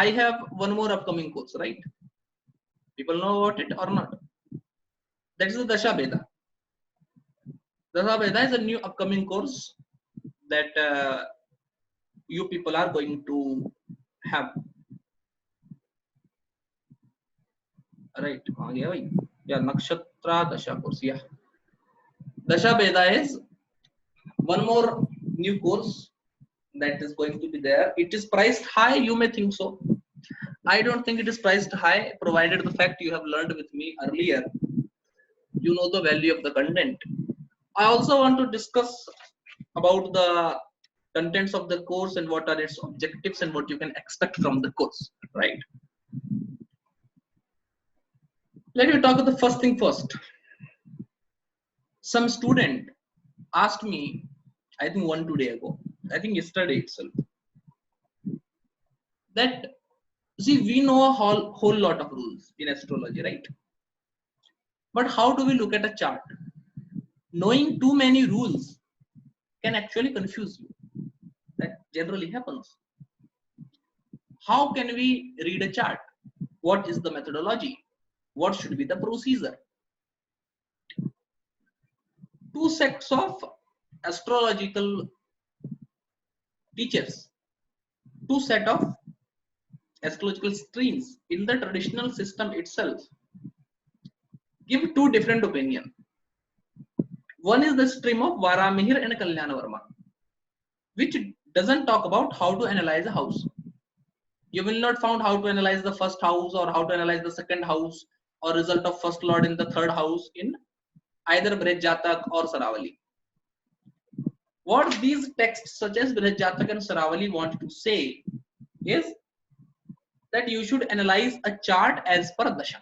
I have one more upcoming course, right? People know about it or not? That is the Dasha Veda. Dasha Veda is a new upcoming course that you people are going to have. Right? Yeah, Nakshatra Dasha course. Yeah. Dasha Veda is one more new course that is going to be there. It is priced high, you may think so. I don't think it is priced high, provided the fact you have learned with me earlier. You know the value of the content. I also want to discuss about the contents of the course and what are its objectives and what you can expect from the course, right? Let me talk about the first thing first. Some student asked me, I think 1-2 days ago, I think yesterday itself, that see, we know a whole lot of rules in astrology, right? But how do we look at a chart? Knowing too many rules can actually confuse you. That generally happens. How can we read a chart? What is the methodology? What should be the procedure? Two sets of astrological teachers, two set of astrological streams in the traditional system itself give two different opinions. One is the stream of Varamihir and Kalyana Varma, which doesn't talk about how to analyze a house. You will not find how to analyze the first house or how to analyze the second house or result of first lord in the third house in either Brij Jatak or Saravali. What these texts such as Brij Jatak and Saravali want to say is that you should analyze a chart as per Dasha.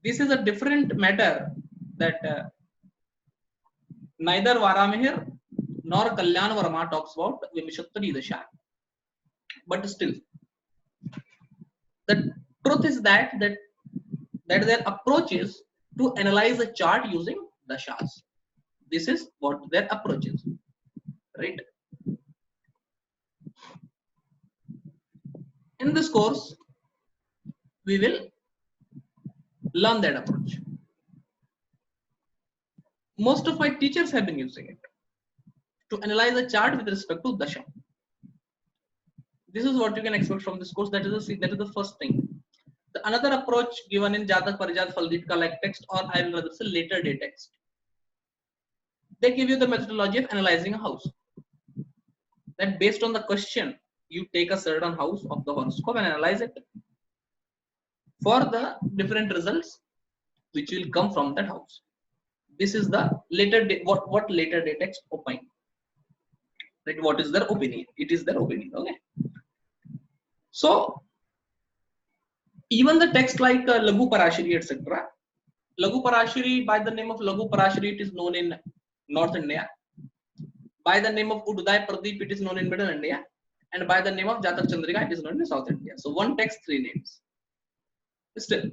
This is a different matter that neither Varamihir nor Kalyan Varma talks about Vimshattari Dasha. But still, the truth is that their approach is to analyze a chart using dashas. This is what their approach is, right? In this course, we will learn that approach. Most of my teachers have been using it to analyze a chart with respect to dasha. This is what you can expect from this course. That is the first thing. The another approach given in Jatak Parijat Falditka like text, or I will rather say later day text. They give you the methodology of analyzing a house. That based on the question, you take a certain house of the horoscope and analyze it for the different results which will come from that house. This is the later day, what later day text opine. Right? What is their opinion? It is their opinion. Okay. So even the text like Laghu Parashari, etc. Laghu Parashari, by the name of Laghu Parashari, it is known in North India. By the name of Uday Pradeep, it is known in Middle India. And by the name of Jatak Chandrika, it is known in South India. So one text, three names. Still,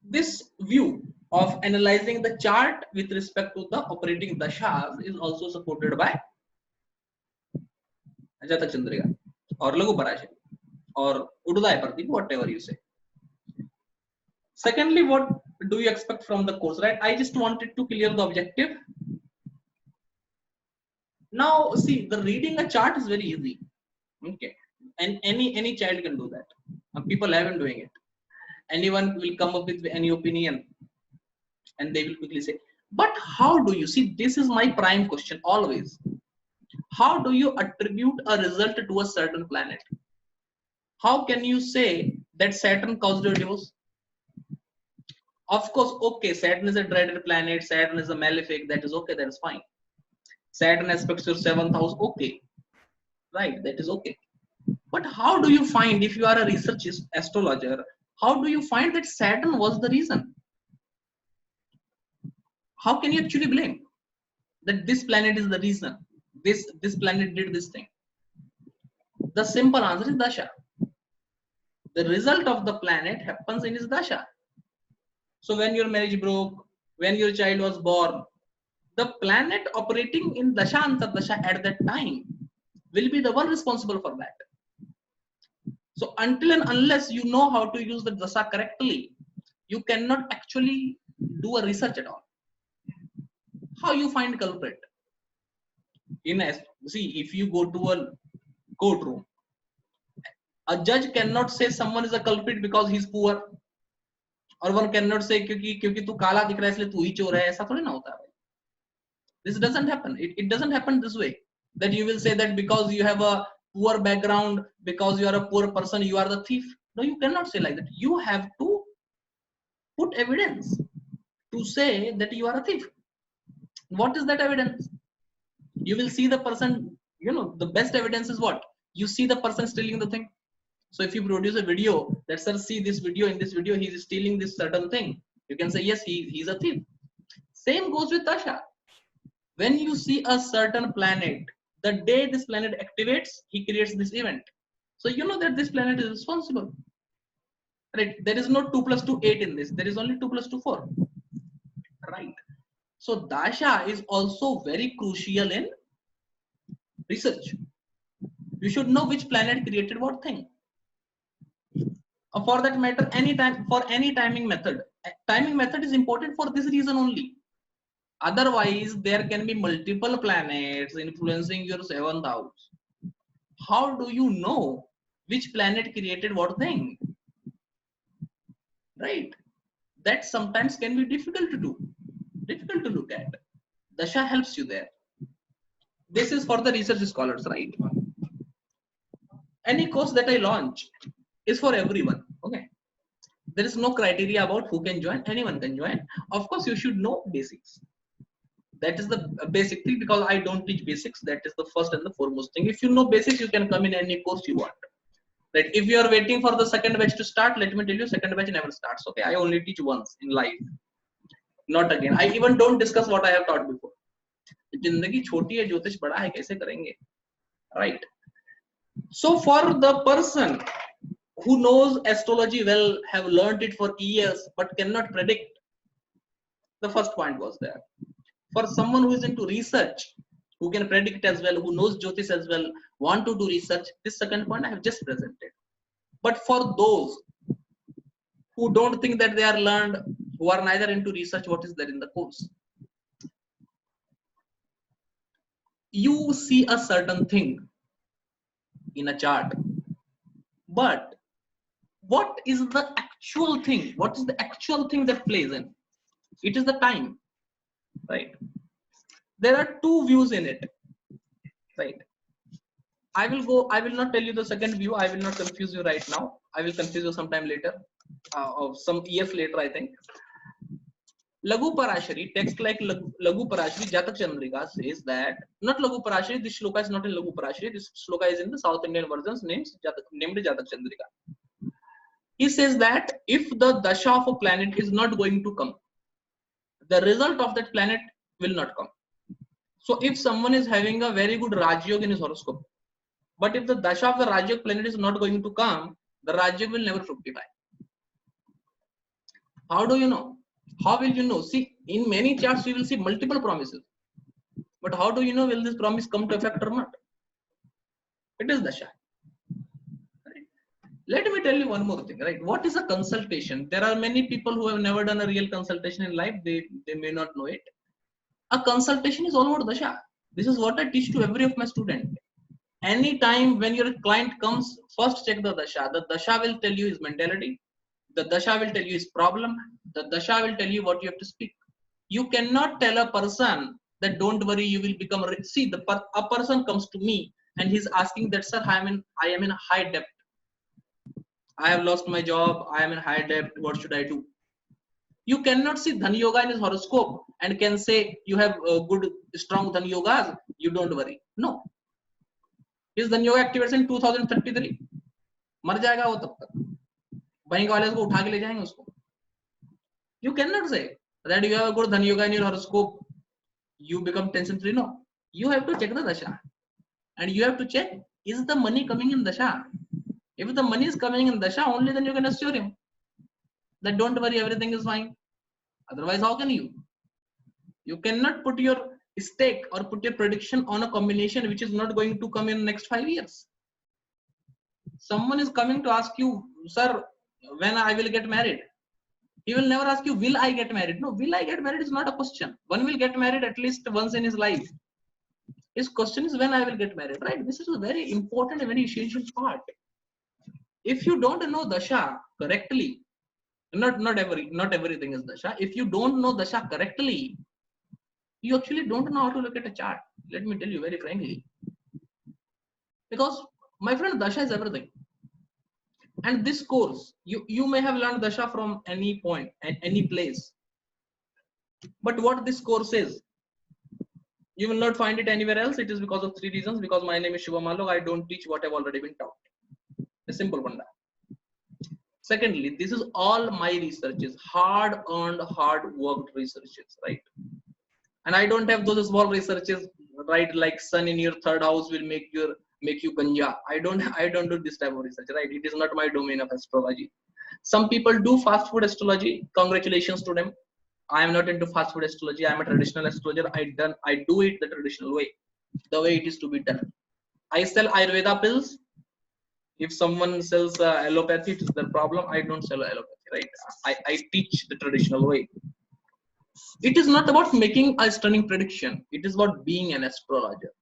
this view of analyzing the chart with respect to the operating dashas is also supported by Jatak Chandrika or Laghu Parashari or Uday Pradeep, whatever you say. Secondly, what do you expect from the course, right? I just wanted to clear the objective. Now, see, the reading a chart is very easy. Okay, and any child can do that. People have been doing it. Anyone will come up with any opinion, and they will quickly say, "But how do you see?" This is my prime question always. How do you attribute a result to a certain planet? How can you say that Saturn caused your divorce? Of course, okay, Saturn is a dreaded planet, Saturn is a malefic, that is okay, that is fine. Saturn aspects your 7th house, okay, right, that is okay. But how do you find, if you are a research astrologer, how do you find that Saturn was the reason? How can you actually blame that this planet is the reason? This planet did this thing. The simple answer is Dasha. The result of the planet happens in his Dasha. So when your marriage broke, when your child was born, the planet operating in Dasha Antardasha at that time will be the one responsible for that. So until and unless you know how to use the dasha correctly, you cannot actually do a research at all. How you find culprit? See, if you go to a courtroom, a judge cannot say someone is a culprit because he's poor, और one cannot say क्योंकि तू काला दिख रहा है इसलिए तू ही चोर है. ऐसा थोड़ी ना होता है. This doesn't happen. It doesn't happen this way. That you will say that because you have a poor background, because you are a poor person, you are the thief. No, you cannot say like that. You have to put evidence to say that you are a thief. What is that evidence? You will see the person, the best evidence is what? You see the person stealing the thing. So if you produce a video that, sir, see this video, in this video he is stealing this certain thing, you can say yes, he's a thief. Same goes with dasha. When you see a certain planet, the day this planet activates, he creates this event. So you know that this planet is responsible. Right? There is no 2 plus 2 8 in this. There is only 2 plus 2 4. Right? So dasha is also very crucial in research. You should know which planet created what thing. For that matter, for any timing method. Timing method is important for this reason only. Otherwise, there can be multiple planets influencing your 7th house. How do you know which planet created what thing? Right? That sometimes can be difficult to do, difficult to look at. Dasha helps you there. This is for the research scholars, right? Any course that I launch is for everyone. Okay. There is no criteria about who can join. Anyone can join. Of course, you should know basics. That is the basic thing, because I don't teach basics. That is the first and the foremost thing. If you know basics, you can come in any course you want. Right? If you are waiting for the second batch to start, let me tell you, second batch never starts. Okay, I only teach once in life, not again. I even don't discuss what I have taught before. जिंदगी छोटी है, ज्योतिष बड़ा है, कैसे करेंगे? Right? So for the person who knows astrology well, have learned it for years, but cannot predict, the first point was there. For someone who is into research, who can predict as well, who knows Jyotish as well, want to do research, this second point I have just presented. But for those who don't think that they are learned, who are neither into research, what is there in the course? You see a certain thing in a chart, but what is the actual thing? What is the actual thing that plays in? It is the time, right? There are two views in it, right? I will not tell you the second view. I will not confuse you right now. I will confuse you sometime later, or some years later, I think. Laghu Parashari, text like Laghu Parashari, Jatak Chandrika says that, not Laghu Parashari, this shloka is not in Laghu Parashari, this shloka is in the South Indian versions named Jatak Chandrika. He says that if the dasha of a planet is not going to come, the result of that planet will not come. So if someone is having a very good Rajyog in his horoscope, but if the dasha of the Rajyog planet is not going to come, the Rajyog will never fructify. How do you know? How will you know? See, in many charts you will see multiple promises, but how do you know will this promise come to effect or not? It is dasha. Right? Let me tell you one more thing, right? What is a consultation? There are many people who have never done a real consultation in life. They may not know it. A consultation is all about dasha. This is what I teach to every of my students. Anytime when your client comes, first check the dasha. The dasha will tell you his mentality. The dasha will tell you his problem. The dasha will tell you what you have to speak. You cannot tell a person that don't worry, you will become rich. See, a person comes to me and he's asking that, sir, I am in high debt. I have lost my job. I am in high debt. What should I do? You cannot see Dhan Yoga in his horoscope and can say you have good, strong Dhan Yogas. You don't worry. No. His Dhan Yoga activates in 2033. मर जाएगा वो तब तक. Bank वाले उसको उठा के ले जाएंगे उसको. You cannot say that you have a good Dhan Yoga in your horoscope, you become tension free. No, you have to check the dasha, and you have to check, is the money coming in dasha? If the money is coming in dasha, only then you can assure him that don't worry, everything is fine. Otherwise, how can you? You cannot put your stake or put your prediction on a combination which is not going to come in next 5 years. Someone is coming to ask you, sir, when I will get married. He will never ask you, will I get married? No, will I get married is not a question. One will get married at least once in his life. His question is when I will get married, right? This is a very important and very essential part. If you don't know Dasha correctly, not everything is Dasha. If you don't know Dasha correctly, you actually don't know how to look at a chart. Let me tell you very frankly. Because my friend, Dasha is everything. And this course, you may have learned Dasha from any point and any place. But what this course is, you will not find it anywhere else. It is because of 3 reasons. Because my name is Shubham Alok. I don't teach what I've already been taught. A simple one. Secondly, this is all my researches, hard-earned, hard-worked researches, right? And I don't have those small researches, right? Like sun in your 3rd house will make you ganja. I don't do this type of research, right? It is not my domain of astrology. Some people do fast food astrology. Congratulations to them. I am not into fast food astrology. I am a traditional astrologer. I do it the traditional way, the way it is to be done. I sell Ayurveda pills. If someone sells allopathy, it's their problem. I don't sell allopathy, right? I teach the traditional way. It is not about making a stunning prediction. It is about being an astrologer.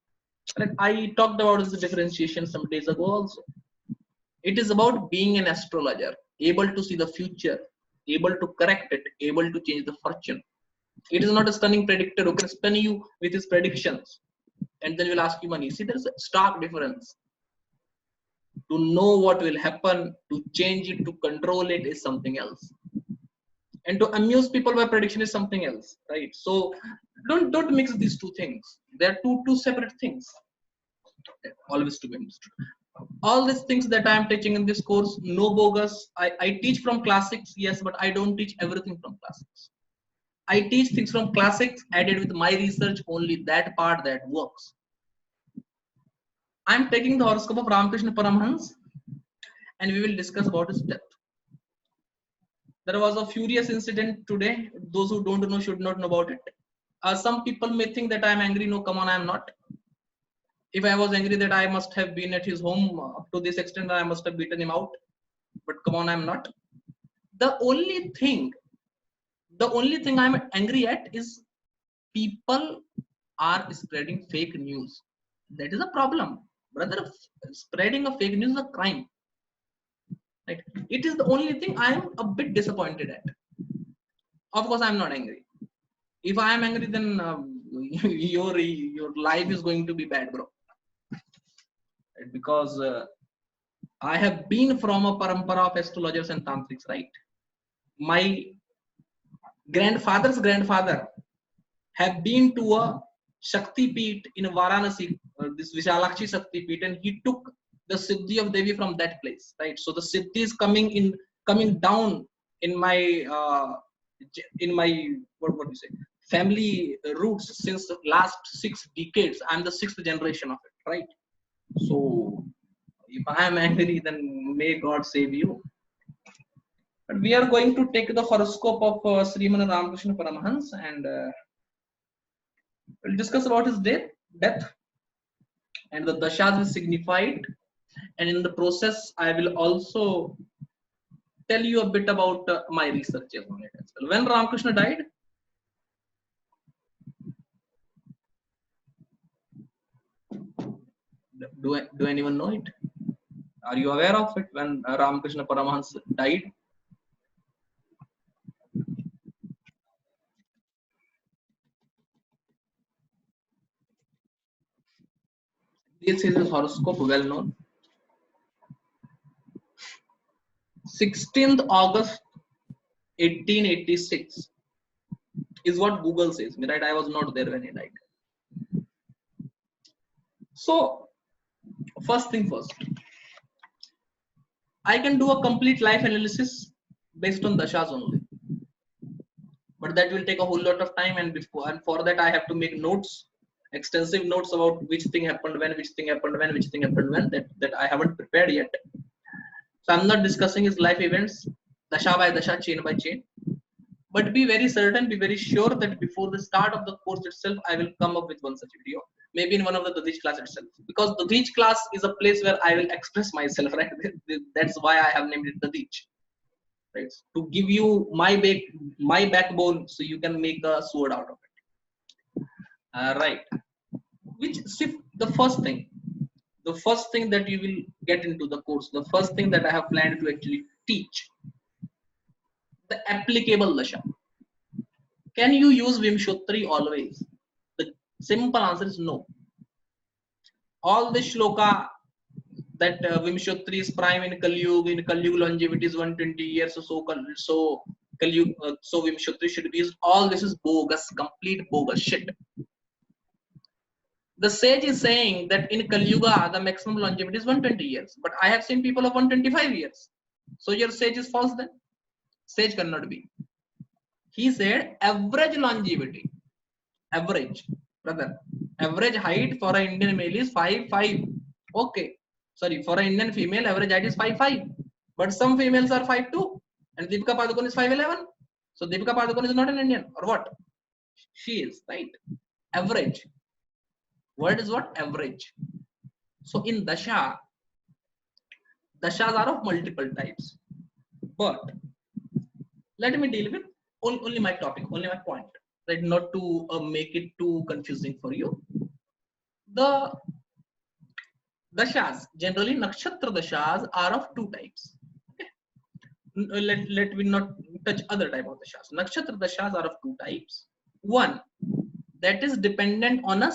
Like I talked about this differentiation some days ago also. It is about being an astrologer, able to see the future, able to correct it, able to change the fortune. It is not a stunning predictor who can stun you with his predictions and then will ask you money. See, there is a stark difference. To know what will happen, to change it, to control it is something else. And to amuse people by prediction is something else, right? So don't mix these 2 things. They are two separate things. Always to be understood. All these things that I am teaching in this course, no bogus. I teach from classics, yes, but I don't teach everything from classics. I teach things from classics added with my research, only that part that works. I'm taking the horoscope of Ramakrishna Paramhans and we will discuss about his death. There was a furious incident today. Those who don't know should not know about it. Some people may think that I am angry. No, come on, I am not. If I was angry that I must have been at his home up to this extent, I must have beaten him out. But come on, I am not. The only thing I'm angry at is people are spreading fake news. That is a problem. Brother, spreading a fake news is a crime. Right? It is the only thing I am a bit disappointed at. Of course, I am not angry. If I am angry, then your life is going to be bad, bro. Right? Because I have been from a parampara of astrologers and tantrics, right? My grandfather's grandfather have been to a Shakti Peeth in Varanasi, this Vishalakshi Shakti Peeth, and he took the Siddhi of Devi from that place, right? So the Siddhi is coming down in my what do you say, family roots since the last 6 decades. I'm the 6th generation of it, right? So if I am angry, then may God save you. But we are going to take the horoscope of Sriman Ramakrishna Paramahans and we'll discuss about his death and the dashas is signified. And in the process, I will also tell you a bit about my researches on it as well. When Ramakrishna died, do anyone know it? Are you aware of it when Ramakrishna Paramahans died? This is his horoscope, well known. 16th August 1886 is what Google says, right? I was not there when he died. So, first thing first, I can do a complete life analysis based on dashas only, but that will take a whole lot of time, and for that I have to make notes, extensive notes about which thing happened when, which thing happened when, which thing happened when, that I haven't prepared yet. So I'm not discussing his life events, dasha by dasha, chain by chain. But be very certain, be very sure that before the start of the course itself, I will come up with one such video, maybe in one of the Dadij class itself, because Dadij class is a place where I will express myself, right? That's why I have named it Dadij, right? To give you my backbone, so you can make a sword out of it. Right. Which shift the first thing that you will get into the course, the first thing that I have planned to actually teach, the applicable dasha. Can you use Vimshottari always? The simple answer is no. All the shloka that Vimshottari is prime in Kali Yuga, in Kali Yuga longevity is 120 years, so Kali Yuga, so Vimshottari should be used. All this is bogus, complete bogus shit. The sage is saying that in Kali Yuga the maximum longevity is 120 years, but I have seen people of 125 years. So your sage is false then? Sage cannot be. He said average longevity, average, brother, average height for an Indian male is 5'5". Okay, sorry, for an Indian female average height is 5'5", but some females are 5'2", and Deepika Padukone is 5'11". So Deepika Padukone is not an Indian, or what? She is, right? Average. Word is what? Average. So in dasha, dashas are of multiple types, but let me deal with only my topic, only my point, right? Not to make it too confusing for you. The dashas, generally nakshatra dashas, are of two types. Okay? Let me not touch other type of dashas. Nakshatra dashas are of two types. One that is dependent on a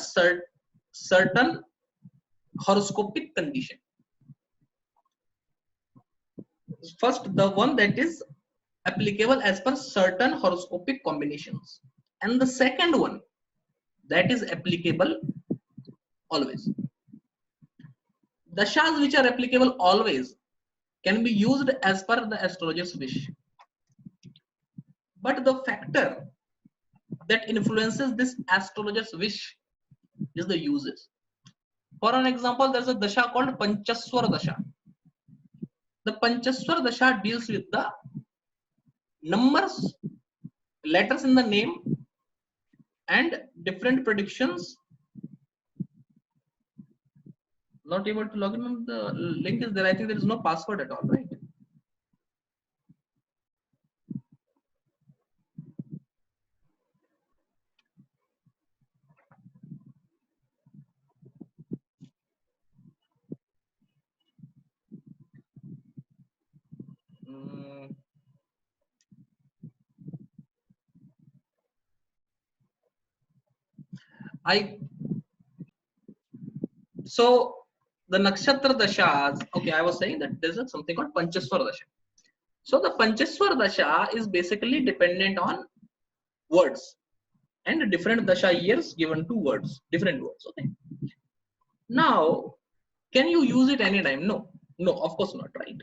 certain horoscopic condition. First, the one that is applicable as per certain horoscopic combinations, and the second one that is applicable always. Dashas which are applicable always can be used as per the astrologer's wish, but the factor that influences this astrologer's wish is the uses. For an example, there's a dasha called Panchaswar dasha. The Panchaswar dasha deals with the numbers, letters in the name, and different predictions. Not able to log in. The link is there. I think there is no password at all, right? So the nakshatra dashas. Okay, I was saying that there's something called Panchaswar dasha. So the Panchaswar dasha is basically dependent on words, and different dasha years given to words, different words. Okay. Now, can you use it anytime? No, of course not, right?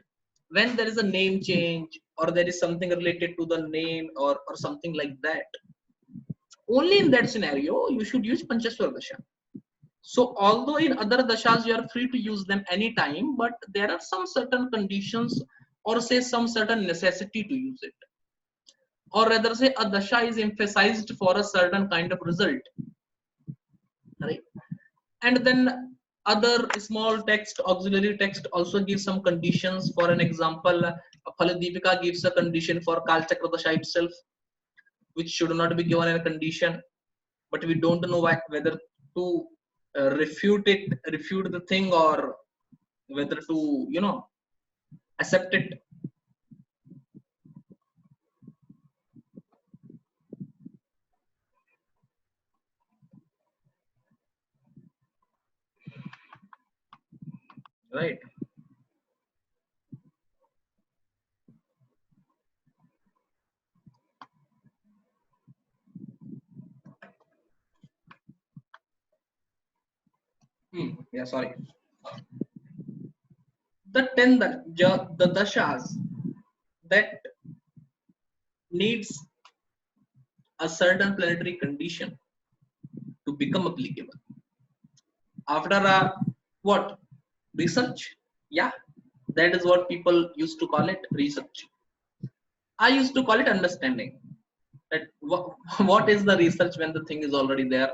When there is a name change, or there is something related to the name, or something like that, only in that scenario you should use Panchaswar dasha. So although in other dashas you are free to use them anytime, but there are some certain conditions, or say some certain necessity to use it, or rather say a dasha is emphasized for a certain kind of result, right? And then other small text, auxiliary text also gives some conditions. For an example, Phaladipika gives a condition for Kalchakra dasha itself, which should not be given a condition, but we don't know whether to refute the thing, or whether to accept it. Right. Yeah, sorry. The dashas that needs a certain planetary condition to become applicable. After what? Research? Yeah, that is what people used to call it, research. I used to call it understanding. That what is the research when the thing is already there?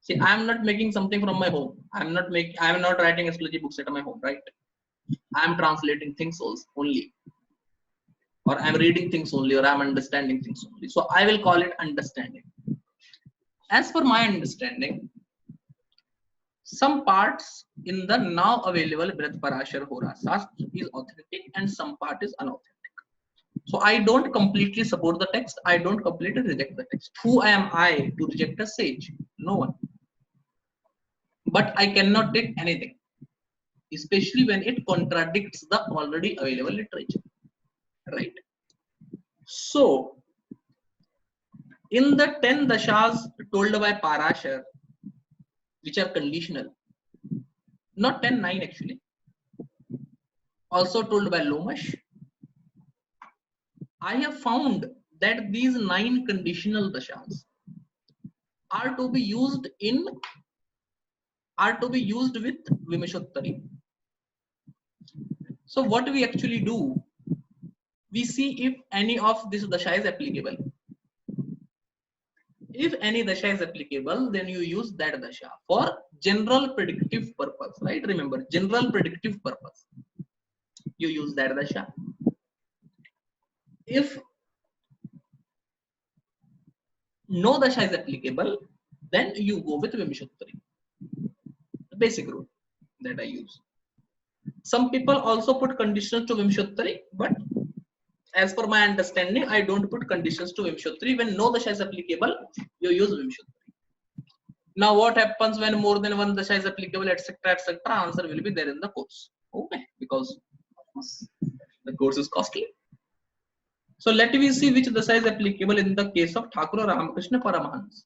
See, I am not making something from my home. I am not writing astrology books at my home, right? I am translating things only, or I am reading things only, or I am understanding things only. So I will call it understanding. As per my understanding, some parts in the now available Brihat Parashar Hora Shastra is authentic and some part is unauthentic. So I don't completely support the text. I don't completely reject the text. Who am I to reject a sage? No one. But I cannot take anything, especially when it contradicts the already available literature. Right? So, in the 10 dashas told by Parashar, which are conditional, not 10, 9 actually, also told by Lomash, I have found that these 9 conditional dashas are to be used with Vimshottari. So what we actually do, we see if any of this dasha is applicable. If any dasha is applicable, then you use that dasha for general predictive purpose, right? Remember, general predictive purpose. You use that dasha. If no dasha is applicable, then you go with Vimshottari. The basic rule that I use. Some people also put conditions to Vimshottari, but as per my understanding, I don't put conditions to Vimshottari. When no dasha is applicable, you use Vimshottari. Now, what happens when more than one dasha is applicable, etc., etc.? Answer will be there in the course. Okay, because the course is costly. So let me see which dasha is applicable in the case of Thakur Ramakrishna Paramahans.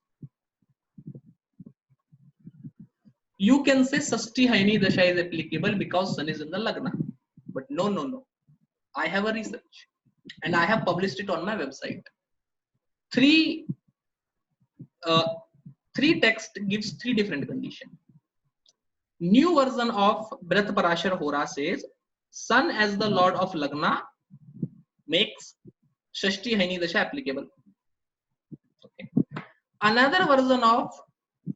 You can say Sashti Haini dasha is applicable because Sun is in the Lagna. But no. I have a research and I have published it on my website. Three text gives 3 different conditions. New version of Brihat Parashar Hora says Sun as the Lord of Lagna makes Shashti Haini dasha applicable. Okay. Another version of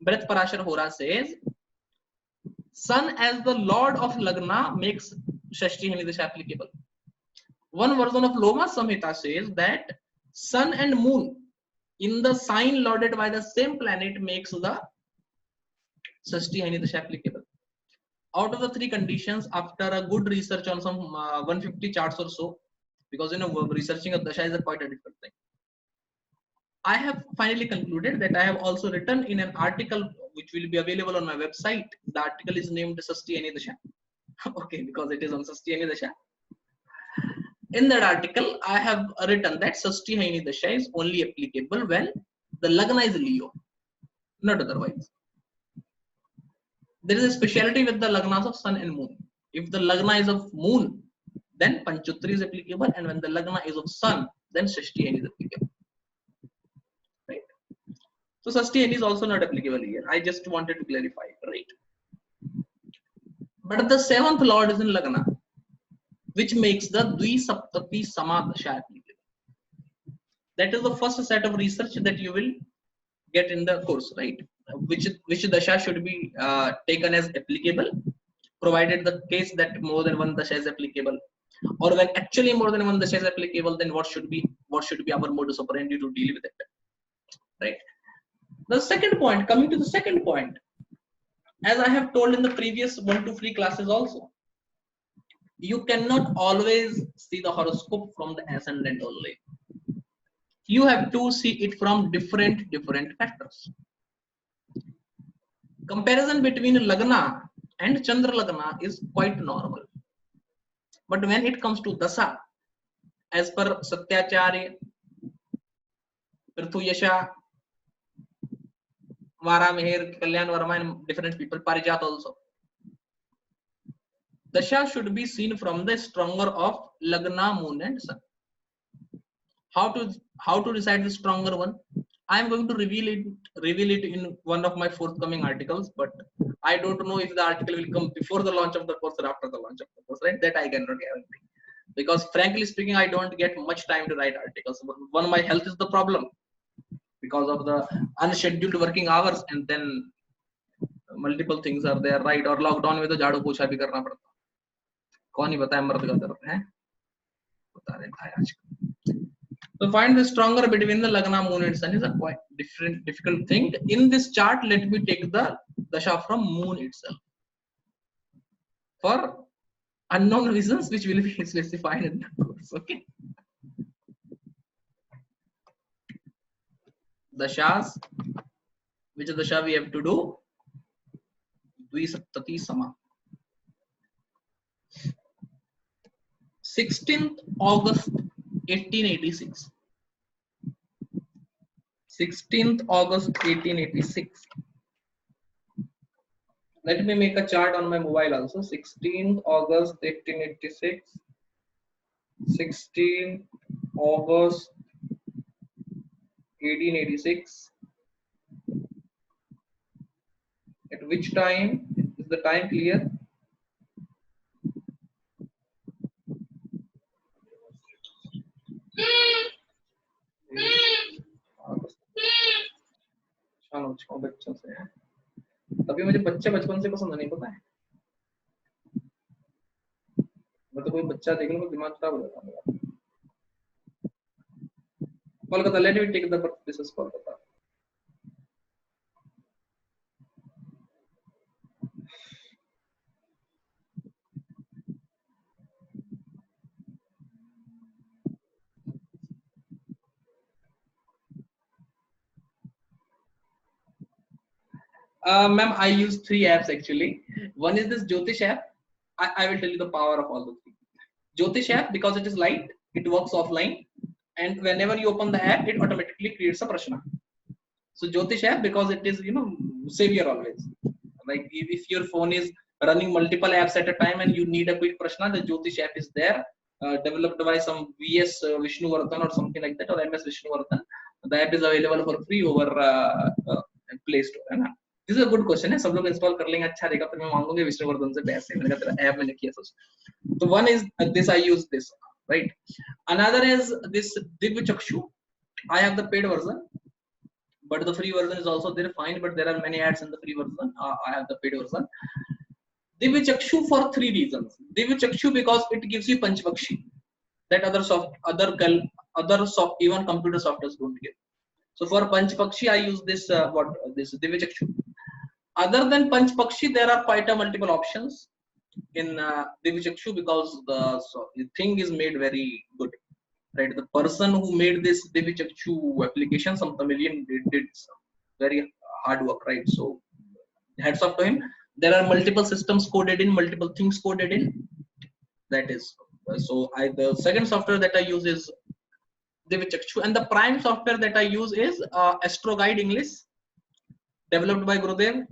Brihat Parashar Hora says Sun as the Lord of Lagna makes Shashti Haini dasha applicable. One version of Loma Samhita says that Sun and Moon in the sign lorded by the same planet makes the Shashti Haini dasha applicable. Out of the 3 conditions, after a good research on some 150 charts or so, because researching a dasha is quite a different thing, I have finally concluded that I have also written in an article which will be available on my website. The article is named Shashti Haini dasha. Okay, because it is on Shashti Haini dasha. In that article, I have written that Shashti Haini dasha is only applicable when the Lagna is Leo, not otherwise. There is a speciality with the Lagnas of Sun and Moon. If the Lagna is of Moon, then Panchutri is applicable, and when the Lagna is of Sun, then Shashti Haini is applicable. Right? So Shashti Haini is also not applicable here. I just wanted to clarify it, right? But the 7th Lord is in Lagna, which makes the Dvi-Saptati Samadasha applicable. That is the first set of research that you will get in the course, right? Which dasha should be taken as applicable, provided the case that more than one dasha is applicable, or when actually more than one dasha is applicable, then what should be our modus operandi to deal with it, right? The second point, coming to the second point, as I have told in the previous 1 to 3 classes also, you cannot always see the horoscope from the ascendant only. You have to see it from different factors. Comparison between Lagna and Chandra Lagna is quite normal. But when it comes to Dasa, as per Satyacharya, Prithuyasha, Vara Meher, Kalyan Varma, and different people, Parijat also, Dasha should be seen from the stronger of Lagna, Moon and Sun. How to decide the stronger one? I am going to reveal it in one of my forthcoming articles, but I don't know if the article will come before the launch of the course or after the launch of the course, right? That I cannot guarantee. because frankly speaking, I don't get much time to write articles. One, my health is the problem because of the unscheduled working hours, and then multiple things are there, right? और lockdown में तो झाड़ू पोछा भी करना पड़ता, कौन ही बताए मर्द का दर्द है, बता रहे भाई आजकल. So find the stronger between the Lagna, Moon and Sun is a quite difficult thing. In this chart, let me take the dasha from Moon itself for unknown reasons, which will be specified in the course. Okay. Dashas, which dasha we have to do? Dvisaptati Sama. 16th August 1886. 16th August 1886. Let me make a chart on my mobile also. 16th August 1886. 16th August 1886. At which time? Is the time clear? बच्चों से अभी मुझे बच्चे बचपन से पसंद नहीं, पता है, मैं तो कोई बच्चा देख लूं तो दिमाग खराब हो जाता है. Kolkata, let me take the this is Kolkata. Ma'am, I use 3 apps actually. One is this Jyotish app. I will tell you the power of all the 3. Jyotish app, because it is light, it works offline, and whenever you open the app, it automatically creates a prashna. So Jyotish app, because it is, savior always. Like if your phone is running multiple apps at a time and you need a quick prashna, the Jyotish app is there, developed by some VS Vishnuvardhan or something like that, or MS Vishnuvardhan. The app is available for free over Play Store. है ना? This is a good question है, सब लोग install कर लेंगे, अच्छा रहेगा, फिर मैं मांगूंगा विष्णुवर्धन से पैसे, मैंने कहा तेरा ऐप मैंने किया था. So one is this, I use this, right? Another is this Divya Chakshu. I have the paid version, but the free version is also there, fine, but there are many ads in the free version. I have the paid version. Divya Chakshu for 3 reasons. Divya Chakshu because it gives you Panchpakshi that other even computer softwares don't give. So for Panchpakshi, I use this this Divya Chakshu. Other than Panchpakshi, there are quite a multiple options in Divya Chakshu because the thing is made very good, right? The person who made this Divya Chakshu application, some Tamilian, did some very hard work, right? So hats off to him. There are multiple systems coded in, multiple things coded in. That is so. The second software that I use is Divya Chakshu, and the prime software that I use is Astro Guide English, developed by Gurudev.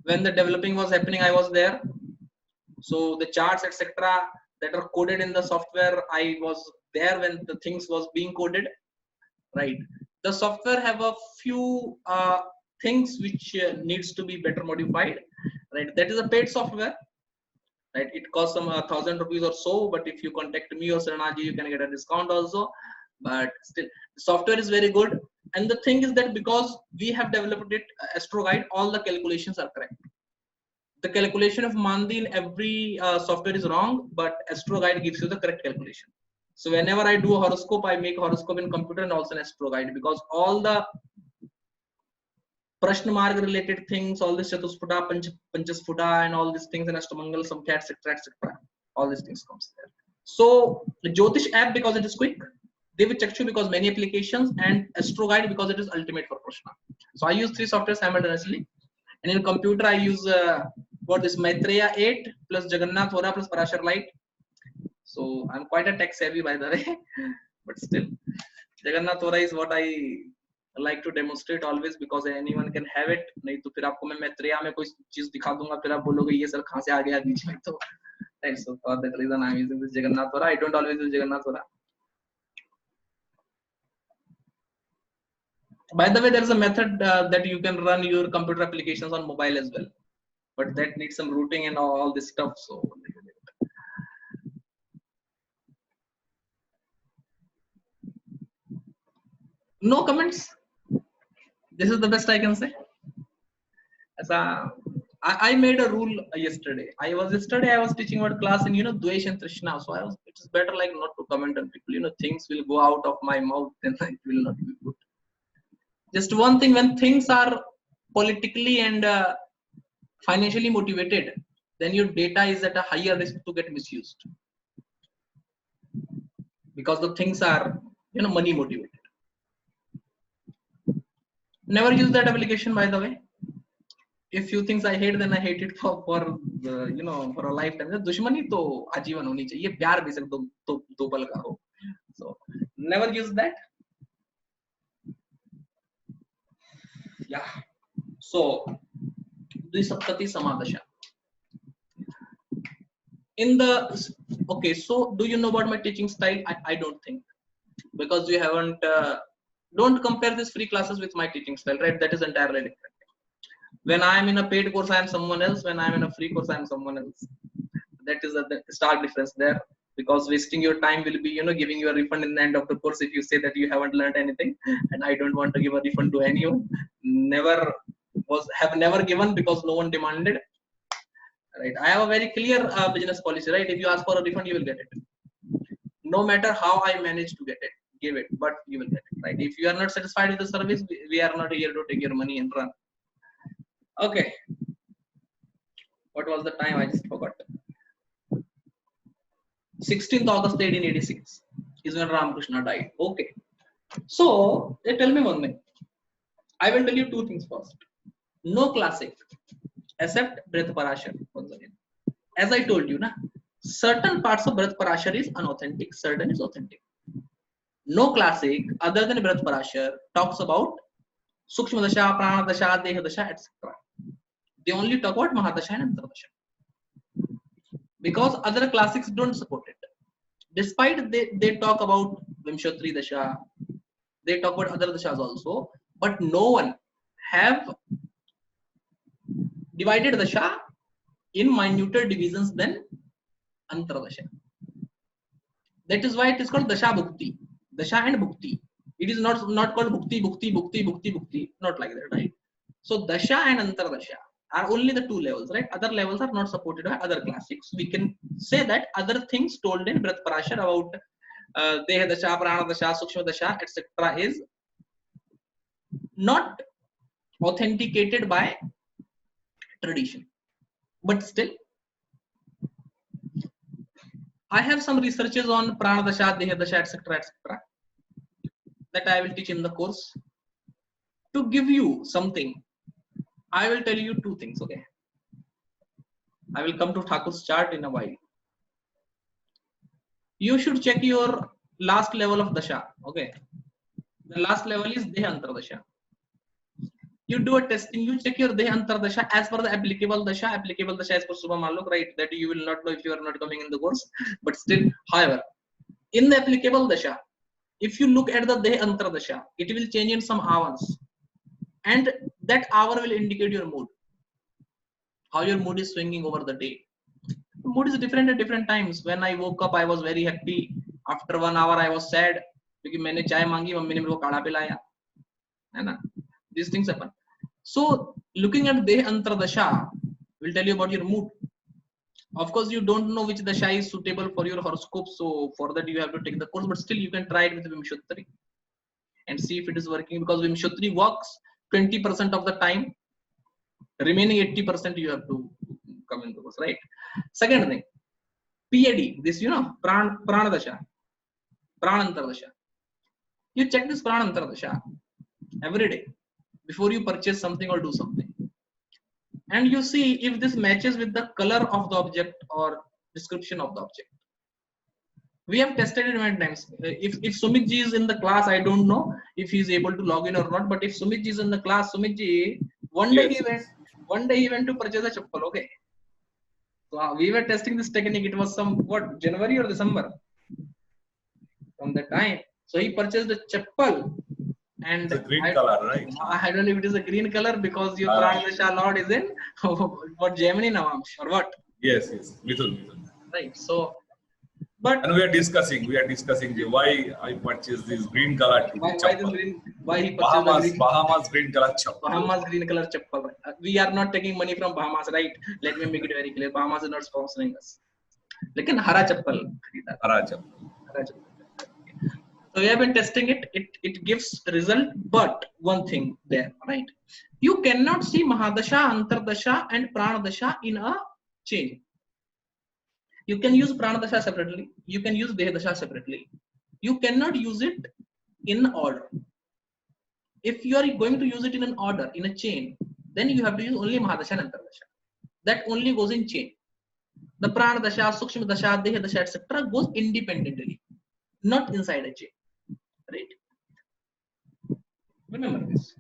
When the developing was happening, I was there. So the charts, etc., that are coded in the software, I was there when the things was being coded, right? The software have a few things which needs to be better modified, right? That is a paid software, right? It costs some 1,000 rupees or so, but if you contact me or Saranaji, you can get a discount also. But still, the software is very good. And the thing is that because we have developed it, Astro Guide, all the calculations are correct. The calculation of Mandi in every software is wrong, but Astro Guide gives you the correct calculation. So whenever I do a horoscope, I make horoscope in computer and also in Astro Guide, because all the Prashna Marg related things, all this Chatusputa, Panchasputa, and all these things in Ashtamangal, Samkhya, etc., etc., all these things comes there. So the Jyotish app because it is quick, Divya Chakshu because many applications, and Astro Guide because it is ultimate for Prashna. So I use 3 softwares simultaneously, and in computer I use this Maitreya 8 plus Jagannath Hora plus Parashar Light. So I'm quite a tech savvy by the way, but still Jagannath Hora is what I like to demonstrate always because anyone can have it. नहीं तो फिर आपको मैं Maitreya में कोई चीज दिखा दूंगा, फिर आप बोलोगे ये सर कहाँ से आ गया बीच में. तो that's so for that reason I'm using this Jagannath Hora. I don't always use Jagannath Hora. By the way, there is a method that you can run your computer applications on mobile as well, but that needs some routing and all this stuff. So No comments. This is the best I can say. I made a rule yesterday. I was teaching about class in Dvesh and Trishna. So it is better like not to comment on people. Things will go out of my mouth, then it will not be good. Just one thing, when things are politically and financially motivated, then your data is at a higher risk to get misused, because the things are money motivated. Never use that application, by the way. If few things I hate, then I hate it for for a lifetime. दुश्मनी तो आजीवन होनी चाहिए, प्यार भी सिर्फ दो पल का हो. So never use that. Yeah. So द्विसप्तति समादशा. So do you know about my teaching style? I don't think, because you haven't don't compare these free classes with my teaching style, right? That is entirely different. When I am in a paid course, I am someone else. When I am in a free course, I am someone else. That is a stark difference there, because wasting your time will be giving you a refund in the end of the course if you say that you haven't learned anything. And I don't want to give a refund to anyone. Have never given, because no one demanded. Right? I have a very clear business policy, right? If you ask for a refund, you will get it. No matter how I manage to get it, give it, but you will get it, right? If you are not satisfied with the service, we are not here to take your money and run. Okay. What was the time? I just forgot. 16th August 1886 is when Ramakrishna died. Okay. So, tell me one thing. I will tell you two things first. No classic except Brith Parashar. Once again, as I told you, certain parts of Brith Parashar is unauthentic, certain is authentic. No classic other than Brith Parashar talks about Sukshma Dasha, Prana Dasha, Deha Dasha, etc. They only talk about Mahadasha and Antardasha, because other classics don't support it. Despite they talk about Vimshatri Dasha, they talk about other dashas also, but no one have divided Dasha in minuter divisions than Antardasha. That is why it is called Dasha Bhukti, Dasha and Bhukti. It is not called Bhukti, Bhukti, Bhukti, Bhukti, Bhukti, not like that, right? So Dasha and Antardasha are only the two levels, right? Other levels are not supported by other classics. We can say that other things told in Brith Parashar about Deha Dasha, Prana Dasha, Sukshma Dasha, etc. is not authenticated by tradition. But still, I have some researches on Prana Dasha, Deha Dasha, etc. that I will teach in the course. To give you something, I will tell you two things, okay? I will come to Thakur's chart in a while. You should check your last level of Dasha, okay? The last level is Deha Antardasha. You do a testing, you check your Deha Antardasha as per the applicable Dasha as per Subha Maluk, right? That you will not know if you are not coming in the course, but still, however, in the applicable Dasha, if you look at the Deha Antardasha, it will change in some hours. And that hour will indicate your mood, how your mood is swinging over the day. The mood is different at different times. When I woke up, I was very happy. After 1 hour, I was sad because मैंने चाय मांगी, mummy ने मेरे को काढ़ा पिलाया, है ना? These things happen. So looking at Deha Antardasha will tell you about your mood. Of course, you don't know which dasha is suitable for your horoscope, so for that you have to take the course. But still, you can try it with Vimshatri and see if it is working, because Vimshatri works 20% of the time. Remaining 80% you have to come in the course, right? Second thing, PAD, this Prana Dasha, Prana Antardasha. You check this Prana Antardasha every day before you purchase something or do something, and you see if this matches with the color of the object or description of the object. We have tested it many times. If Sumit ji is in the class, I don't know if he is able to log in or not, but if Sumit ji is in the class, Sumit ji, one day he went to purchase a chappal, okay? So we were testing this technique. It was January or December from that time. So he purchased a chappal, and it's a green color, right? I don't know if it is a green color because your Pranadasha Lord is in what, Gemini Navamsh or what? Yes, Mithun. Right. So, but and we are discussing why I purchased this green color. Why this green? Why he purchased the green? Bahamas green color chappal. Bahamas green color chappal. We are not taking money from Bahamas, right? Let me make it very clear. Bahamas is not sponsoring us. लेकिन हरा चप्पल खरीदा. हरा chappal. हरा चप्पल. So we have been testing it. It gives result, but one thing there, right? You cannot see Mahadasha, Antardasha, and Pranadasha in a chain. You can use Pranadasha separately. You can use Dehadasha separately. You cannot use it in order. If you are going to use it in an order, in a chain, then you have to use only Mahadasha and Antardasha. That only goes in chain. The Pranadasha, Sukshma Dasha, Dehadasha, etc. goes independently, not inside a chain. Right? Remember this.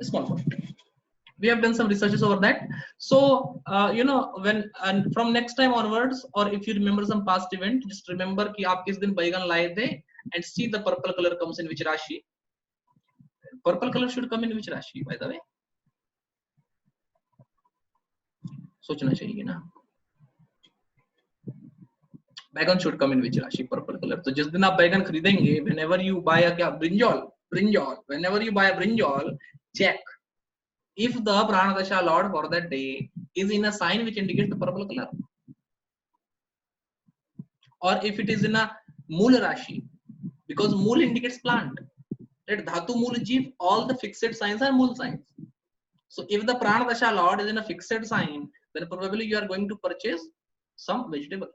Small point. We have done some researches over that. So when and from next time onwards, or if you remember some past event, just remember कि आप किस दिन बैगन लाए थे, and see the purple color comes in which Rashi. Purple color should come in which Rashi, by the way? सोचना चाहिए ना. बैगन should come in which Rashi? Purple color. तो जिस दिन आप बैगन खरीदेंगे, whenever you buy a क्या brinjal, whenever you buy a brinjal, check if the Pranadasha Lord for that day is in a sign which indicates the purple color, or if it is in a Mool Rashi, because Mool indicates plant. Right? Dhatu Mool Jeev, all the fixed signs are Mool signs. So if the Pranadasha Lord is in a fixed sign, then probably you are going to purchase some vegetable.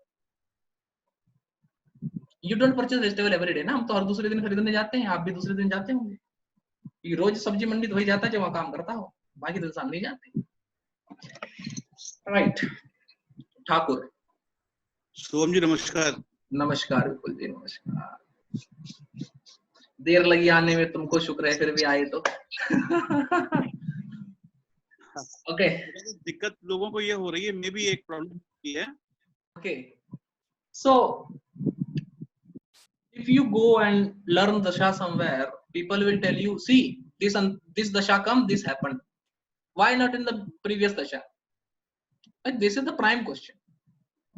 You don't purchase vegetable every day, ना? हम तो हर दूसरे दिन खरीदने जाते हैं. आप भी दूसरे दिन जाते होंगे. रोज सब्जी मंडी तो वही जाता है जो वहाँ काम करता हो. बाकी तो इंसान नहीं जाते. Right. ठाकुर. सोम जी नमस्कार. नमस्कार विपुल जी, नमस्कार. देर लगी आने में, तुमको शुक्र है फिर भी आए तो. ओके. दिक्कत लोगों को ये हो रही है, मैं भी एक प्रॉब्लम है. Okay. So if you go and learn dasha somewhere, people will tell you, see, this dasha come, this happened. Why not in the previous dasha? Like, this is the prime question.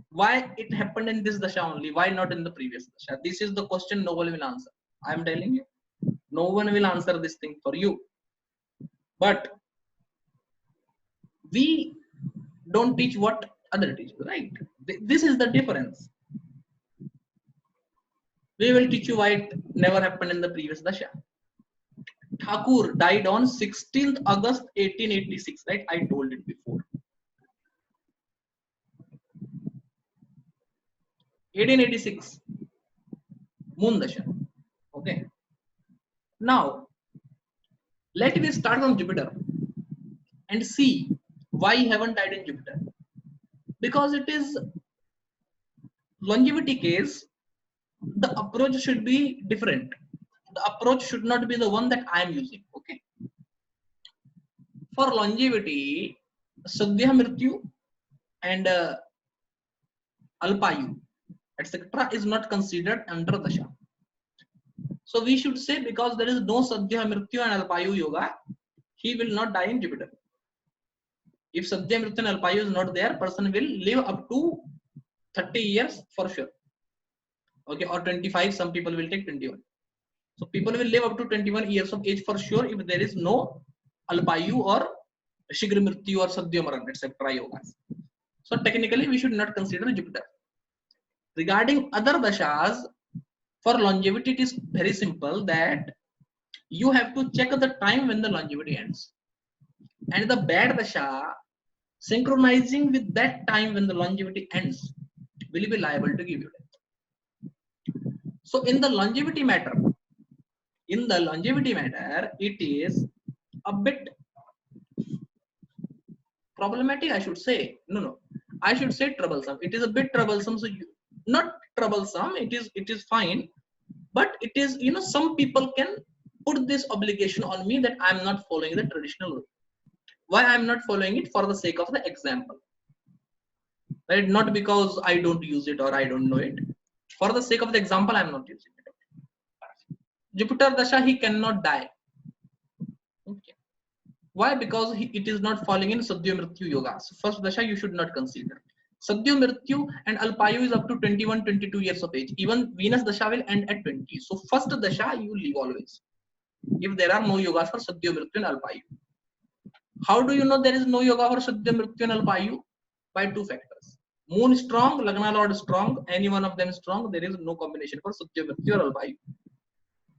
Why it happened in this dasha only? Why not in the previous dasha? This is the question no one will answer. I am telling you, no one will answer this thing for you. But we don't teach what other teach, right? This is the difference. We will teach you why it never happened in the previous dasha. Thakur died on 16th August 1886, right? I told it before. 1886, Moon dasha. Okay. Now, let me start from Jupiter and see why he haven't died in Jupiter. Because it is longevity case. The approach should be different. The approach should not be the one that I am using. Okay. For longevity, Sadhya Mrityu and Alpayu, etc. is not considered under Dasha. So we should say, because there is no Sadhya Mrityu and Alpayu yoga, he will not die in Jupiter. If Sadhya Mrityu and Alpayu is not there, person will live up to 30 years for sure. Okay, or 25, some people will take 21. So people will live up to 21 years of age for sure if there is no Alpayu or Shigra Mrityu or Sadhya Maran, etc. yogas. So technically we should not consider Jupiter. Regarding other dashas, for longevity it is very simple that you have to check the time when the longevity ends. And the bad dasha synchronizing with that time when the longevity ends will be liable to give you death. So in the longevity matter, it is a bit problematic, I should say. No, I should say troublesome. It is a bit troublesome. So not troublesome, it is fine, but it is, some people can put this obligation on me that I am not following the traditional rule. Why I am not following it? For the sake of the example, right? Not because I don't use it or I don't know it. For the sake of the example, I am not using it. Jupiter dasha, he cannot die. Okay. Why? Because it is not falling in Sadhya Mrityu yoga. So first dasha you should not consider. Sadhya Mrityu and Alpayu is up to 21, 22 years of age. Even Venus dasha will end at 20. So first dasha you leave always. if there are no yogas for Sadhya Mrityu and Alpayu. How do you know there is no yoga for Sadhya Mrityu and Alpayu? By two factors. Moon strong, Lagna Lord strong, any one of them strong, there is no combination for Sadhya Mrityu or Alpayu.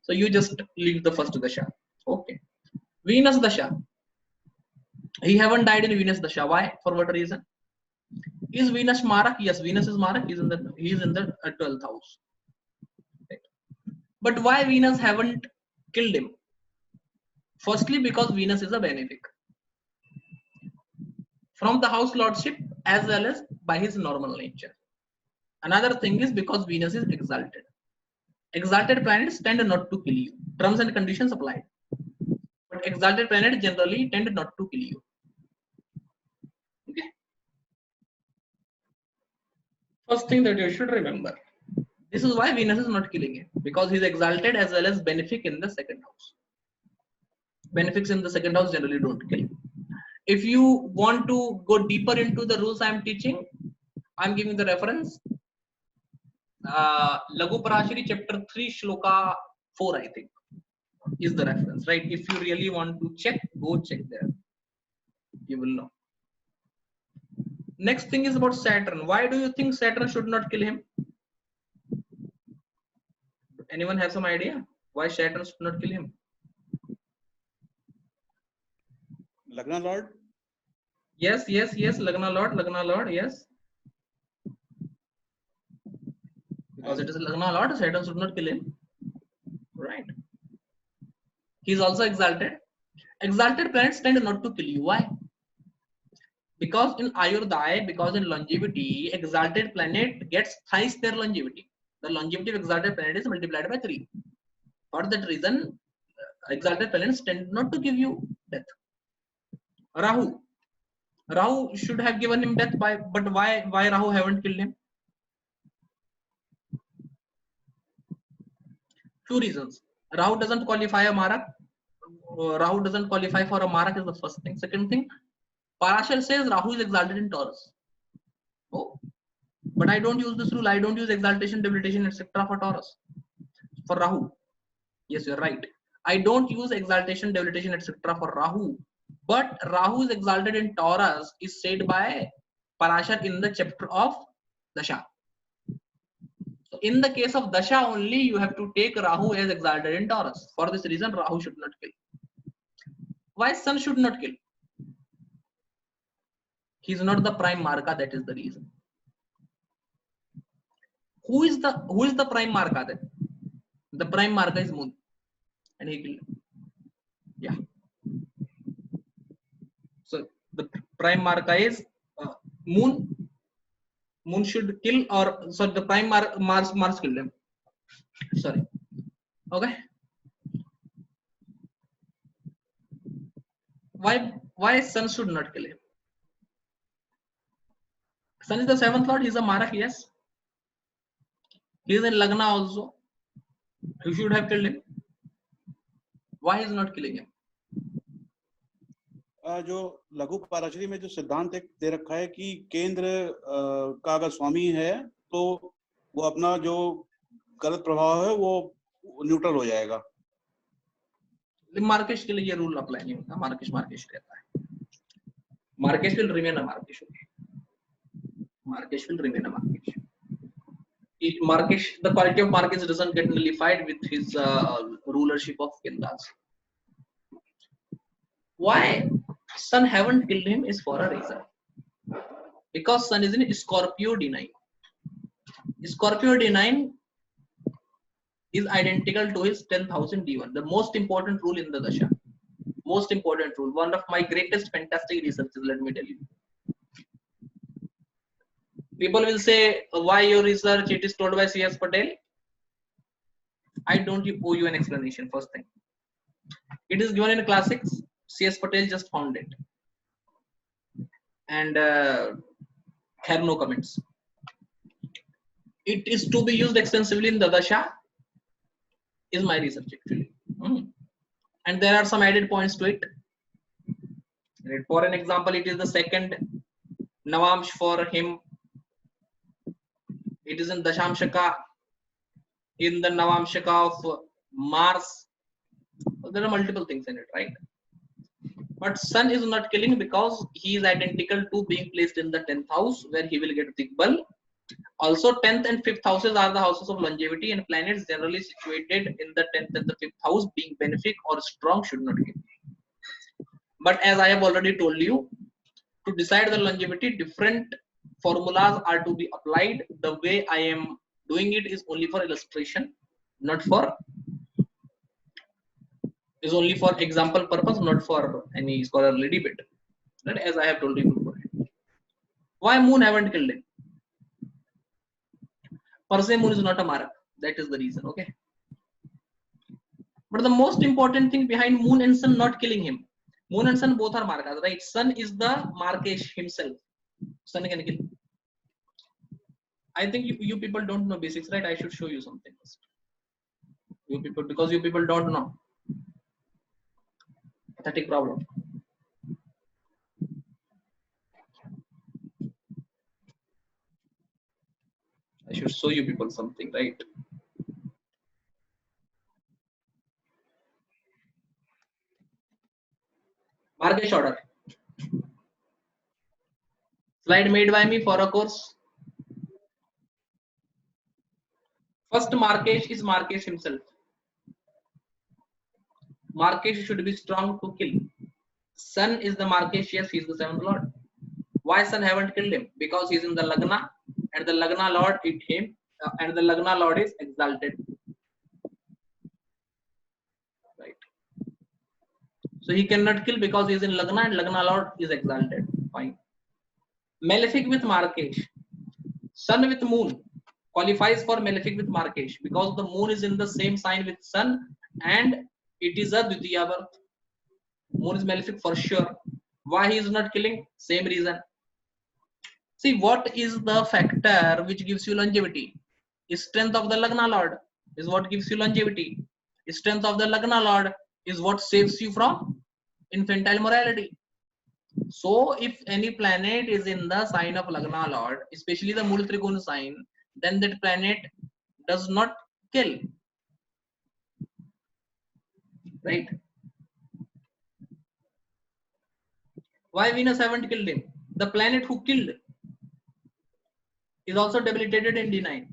So you just leave the first dasha. Okay. Venus dasha. He haven't died in Venus dasha. Why? For what reason? Is Venus Marak? Yes, Venus is Marak. He is in the 12th house. Right. But why Venus haven't killed him? Firstly, because Venus is a benefic from the house lordship as well as by his normal nature. Another thing is because Venus is exalted. Exalted planets tend not to kill you. Terms and conditions applied. But exalted planets generally tend not to kill you. Okay. First thing that you should remember. This is why Venus is not killing him. Because he is exalted as well as benefic in the second house. Benefics in the second house generally don't kill. If you want to go deeper into the rules I am teaching, I am giving the reference. Laghu Parashari chapter 3 shloka 4 I think is the reference, right? If you really want to check, go check there. You will know. Next thing is about Saturn. Why do you think Saturn should not kill him? Anyone have some idea why Saturn should not kill him? Lagna Lord. Yes. Lagna Lord, yes. Because it is Lagna Lord, Saturn should not kill him. Right. He is also exalted. Exalted planets tend not to kill you. Why? Because in Ayurdaya, because in longevity, exalted planet gets thrice their longevity. The longevity of exalted planet is multiplied by 3. For that reason, exalted planets tend not to give you death. Rahu should have given him death, but why Rahu haven't killed him? Two reasons. Rahu doesn't qualify a Marak. Rahu doesn't qualify for a Marak is the first thing. Second thing, Parashar says Rahu is exalted in Taurus. Oh, but I don't use this rule. I don't use exaltation, debilitation, etc. for Taurus. For Rahu. Yes, you're right. I don't use exaltation, debilitation, etc. for Rahu. But Rahu is exalted in Taurus is said by Parashar in the chapter of Dasha. So in the case of Dasha only, you have to take Rahu as exalted in Taurus. For this reason, Rahu should not kill. Why Sun should not kill? He is not the prime Marka, that is the reason. Who is the prime Marka then? The prime Marka is Moon. And he killed him. Yeah. So the prime Marka is Moon. Moon should kill, or sorry, the prime Mars killed him. Sorry. Okay. Why Sun should not kill him? Sun is the 7th lord. He is a Marak, yes. He is in Lagna also. You should have killed him. Why is not killing him? जो लघु पाराशरी में जो सिद्धांत एक दे रखा है कि केंद्र का अगर स्वामी है तो वो अपना जो गलत प्रभाव है वो न्यूट्रल हो जाएगा. मार्केश के लिए ये रूल अप्लाई नहीं होता. मार्केश रहता है. मार्केश will remain a मार्केश. Markesh will remain a Markesh. The quality of Markesh doesn't get nullified with his rulership of Kendras. Why Sun haven't killed him is for a reason. Because Sun is in Scorpio D9. Scorpio D9 is identical to his 10th house in D1. The most important rule in the Dasha. Most important rule. One of my greatest fantastic researches, let me tell you. People will say, why your research? It is told by C.S. Patel. I don't owe you an explanation, first thing. It is given in classics. C.S. Patel just found it. And have no comments. It is to be used extensively in the Dasha, is my research actually. And there are some added points to it. For an example, it is the second Navamsh for him. It is in Dashamshaka, in the Navamshaka of Mars. There are multiple things in it, right? But Sun is not killing because he is identical to being placed in the 10th house where he will get Digbal. Also, 10th and 5th houses are the houses of longevity, and planets generally situated in the 10th and the 5th house being benefic or strong should not kill. But as I have already told you, to decide the longevity, different formulas are to be applied. The way I am doing it is only for illustration, not for, is only for example purpose, not for any scholarly debate. Right? As I have told you before. Why Moon haven't killed him? Per se, Moon is not a Marak. That is the reason. Okay. But the most important thing behind Moon and Sun not killing him, Moon and Sun both are Marakas, right? Sun is the Markesh himself. Sun can kill. I think you people don't know basics, right? I should show you something first. You people, because you people don't know. Pathetic problem. I should show you people something, right? Markesh order. Slide made by me for a course. First Markesh is Markesh himself. Markesh should be strong to kill. Sun is the Markesh, yes, he is the 7th lord. Why Sun haven't killed him? Because he is in the Lagna, and the Lagna lord hit him, and the Lagna lord is exalted. Right. So he cannot kill because he is in Lagna, and Lagna lord is exalted. Fine. Malefic with Markesh. Sun with Moon qualifies for Malefic with Markesh because the Moon is in the same sign with Sun and it is a Dvitiya birth. Moon is Malefic for sure. Why he is not killing? Same reason. See, what is the factor which gives you longevity? Strength of the Lagna Lord is what gives you longevity. Strength of the Lagna Lord is what saves you from infantile morality. So, if any planet is in the sign of Lagna Lord, especially the Mool Trikona sign, then that planet does not kill. Right? Why Venus haven't killed him? The planet who killed is also debilitated in D9.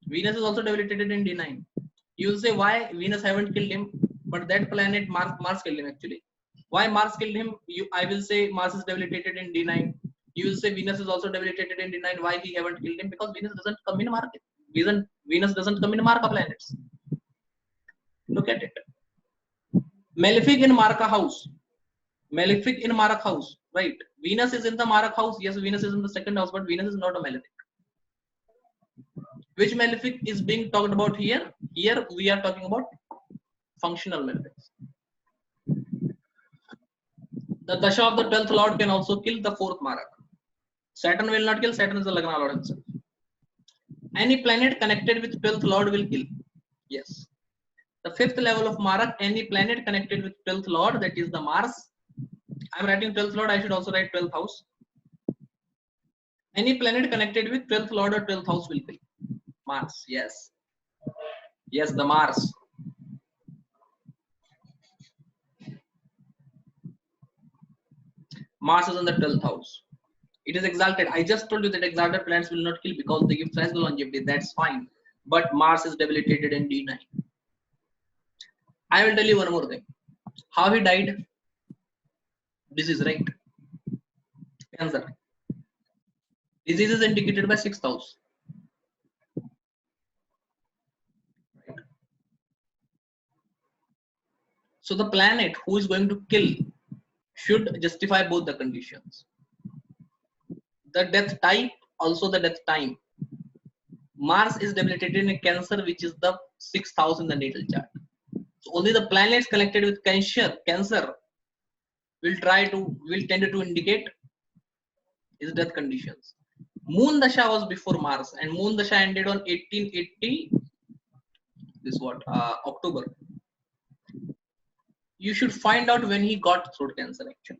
Venus is also debilitated in D9. You will say why Venus haven't killed him, but that planet Mars killed him actually. Why Mars killed him? I will say Mars is debilitated in D9. You will say Venus is also debilitated in D9. Why he haven't killed him? Because Venus doesn't come in Mark. Venus doesn't come in Marka planets. Look at it. Malefic in Marka house. Malefic in Marak house. Right. Venus is in the Marak house. Yes, Venus is in the 2nd house, but Venus is not a malefic. Which malefic is being talked about here? Here we are talking about functional malefics. The Dasha of the 12th lord can also kill the 4th Marak. Saturn will not kill. Saturn is the Lagna lord himself. Any planet connected with 12th lord will kill. Yes. The 5th level of Marak, any planet connected with 12th lord, that is the Mars. I am writing 12th lord, I should also write 12th house. Any planet connected with 12th lord or 12th house will kill. Mars, yes. Yes, the Mars. Mars is in the 12th house. It is exalted. I just told you that exalted planets will not kill because they give thrice the longevity. That's fine. But Mars is debilitated in D9. I will tell you one more thing. How he died? Disease, right? Cancer. Disease is indicated by 6th house. Right. So the planet who is going to kill should justify both the conditions. The death type, also the death time. Mars is debilitated in Cancer, which is the 6th house in the natal chart. So only the planets connected with Cancer will tend to indicate his death conditions. Moon Dasha was before Mars, and Moon Dasha ended on 1880. This what? October. You should find out when he got throat cancer actually.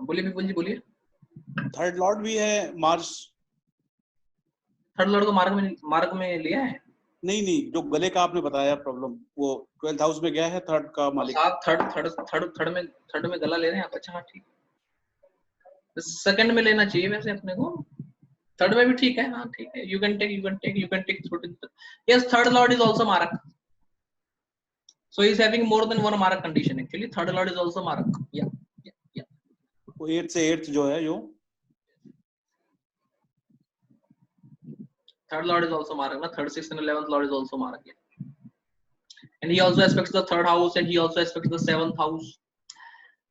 बोलिए विपुल जी बोलिए. 3rd Lord भी है Mars. 3rd Lord को मार्ग में लिया है. नहीं, जो गले का आपने बताया प्रॉब्लम, वो 12th हाउस में गया है, थर्ड का मालिक। थर्ड में गला ले रहे हैं आप। अच्छा हाँ ठीक, सेकंड में लेना चाहिए वैसे अपने को, थर्ड में भी ठीक है। हाँ ठीक है, you can take through. Yes, third lord is also मारक, so he is having more than one मारक condition actually. third lord is also मारक, yeah. वो 8 से 8 जो है, जो third lord is also marak na, third, sixth and 11th lord is also marak, yeah. And he also aspects the third house, and he also aspects the 7th house.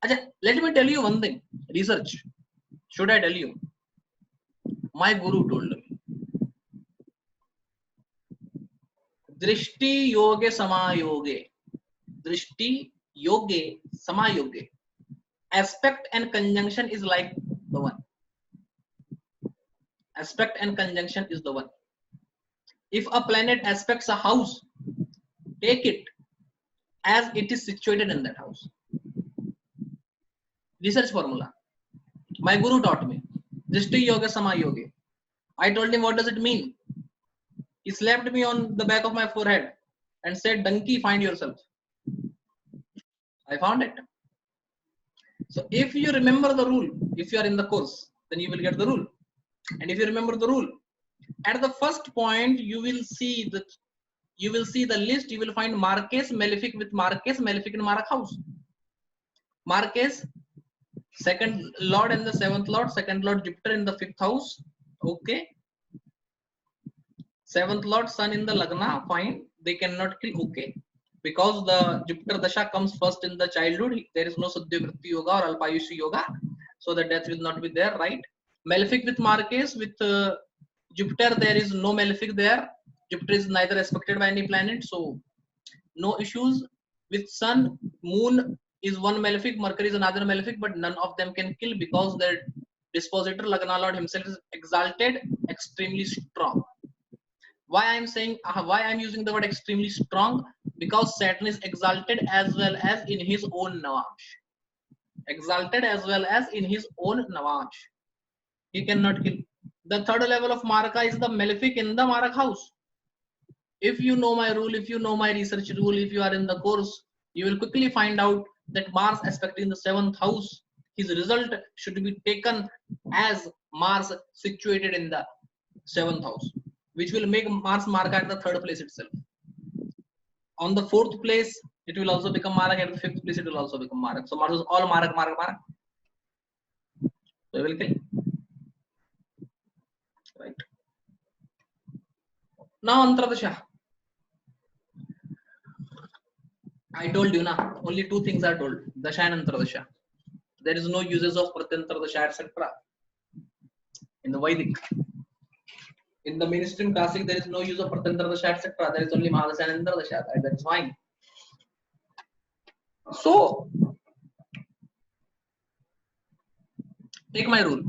Acha, let me tell you one thing, research, should I tell you, my guru told me, drishti yoge samayoge, drishti yoge samayoge, aspect and conjunction is like the one, aspect and conjunction is the one. If a planet aspects a house, take it as it is situated in that house. Research formula. My guru taught me. Drishti yoga sama yoga. I told him, what does it mean? He slapped me on the back of my forehead and said, donkey, find yourself. I found it. So if you remember the rule, if you are in the course, then you will get the rule. And if you remember the rule, at the first point you will see the list. You will find Marquess Malefic with Marquess Malefic in Marak house. Marquess, second lord and the 7th lord, second lord Jupiter in the 5th house. Okay. 7th lord Sun in the Lagna, fine. They cannot kill, okay. Because the Jupiter Dasha comes first in the childhood, there is no Sadyavritti Yoga or Alpayushi Yoga, so the death will not be there, right? Malefic with Marquess, with Jupiter, there is no malefic there. Jupiter is neither aspected by any planet, so no issues. With Sun, Moon is one malefic, Mercury is another malefic, but none of them can kill because their dispositor Lagna Lord himself is exalted, extremely strong. Why I'm saying, why I'm using the word extremely strong? Because Saturn is exalted as well as in his own Navamsh. Exalted as well as in his own Navamsh. He cannot kill. The third level of Maraka is the malefic in the Marak house. If you know my rule, if you know my research rule, if you are in the course, you will quickly find out that Mars aspecting the 7th house, his result should be taken as Mars situated in the 7th house, which will make Mars Maraka at the 3rd place itself. On the 4th place, it will also become Marak. At the 5th place, it will also become Marak. So Mars is all Marak. So it will kill. Right. Now Antradasha. I told you na, only two things are told, Dasha and Antradasha. There is no uses of Pratyantradasha, etc. In the Vedic. In the mainstream classic, there is no use of Pratyantradasha, etc. There is only Mahadasha and Antradasha. That's fine. So, take my rule.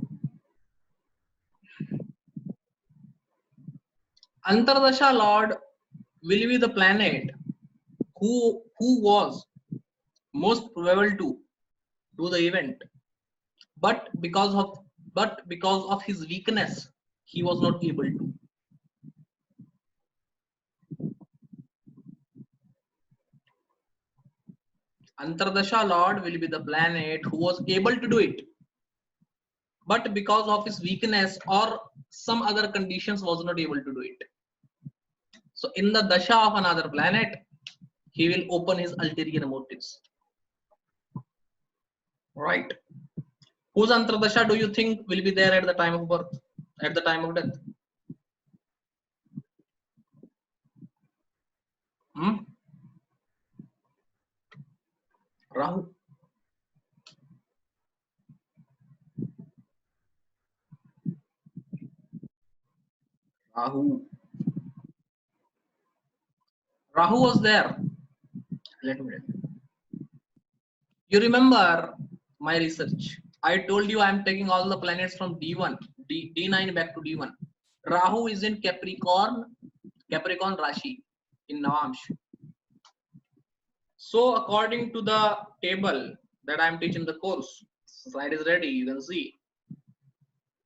Antardasha Lord will be the planet who was most probable to do the event, but because of his weakness, he was not able to. Antardasha Lord will be the planet who was able to do it, but because of his weakness or some other conditions was not able to do it. So in the Dasha of another planet, he will open his ulterior motives. Right. Whose Antardasha do you think will be there at the time of birth, at the time of death? Rahu. Rahu was there. Let me tell you. You remember my research. I told you I am taking all the planets from D1, D9 back to D1. Rahu is in Capricorn Rashi in Navamsh. So according to the table that I am teaching the course, slide is ready, you can see.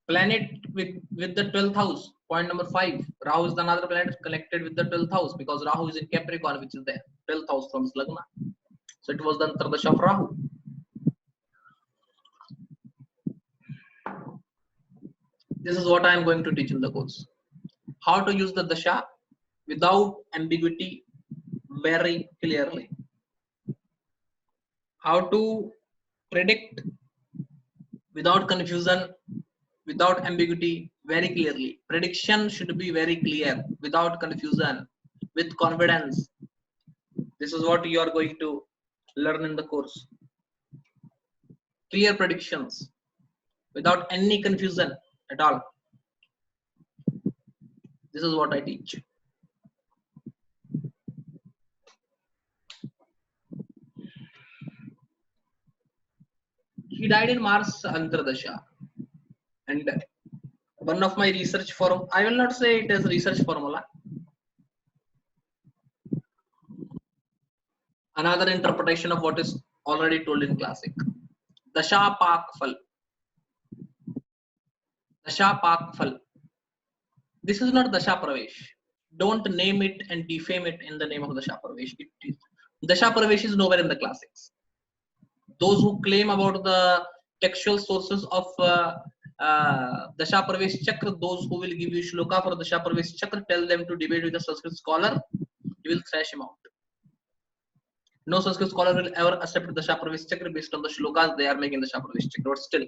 planet with the 12th house. Point number 5. Rahu is another planet connected with the 12th house because Rahu is in Capricorn, which is the 12th house from his Lagna. So it was the Antardasha of Rahu. This is what I am going to teach in the course. How to use the Dasha without ambiguity very clearly. How to predict without confusion, without ambiguity very clearly. Prediction should be very clear, without confusion, with confidence. This is what you are going to learn in the course. Clear predictions without any confusion at all. This is what I teach. He died in Mars Antardasha. And one of my research forum, I will not say it is research formula. Another interpretation of what is already told in classic. Dasha Pak Fal. Dasha Pak Fal. This is not Dasha Pravesh. Don't name it and defame it in the name of Dasha Pravesh. Dasha Pravesh is nowhere in the classics. Those who claim about the textual sources of Dasha Pravesh Chakra, those who will give you shloka for Dasha Pravesh Chakra, tell them to debate with a Sanskrit scholar, you will thrash him out. No Sanskrit scholar will ever accept Dasha Pravesh Chakra based on the shlokas they are making Dasha Pravesh Chakra. But still,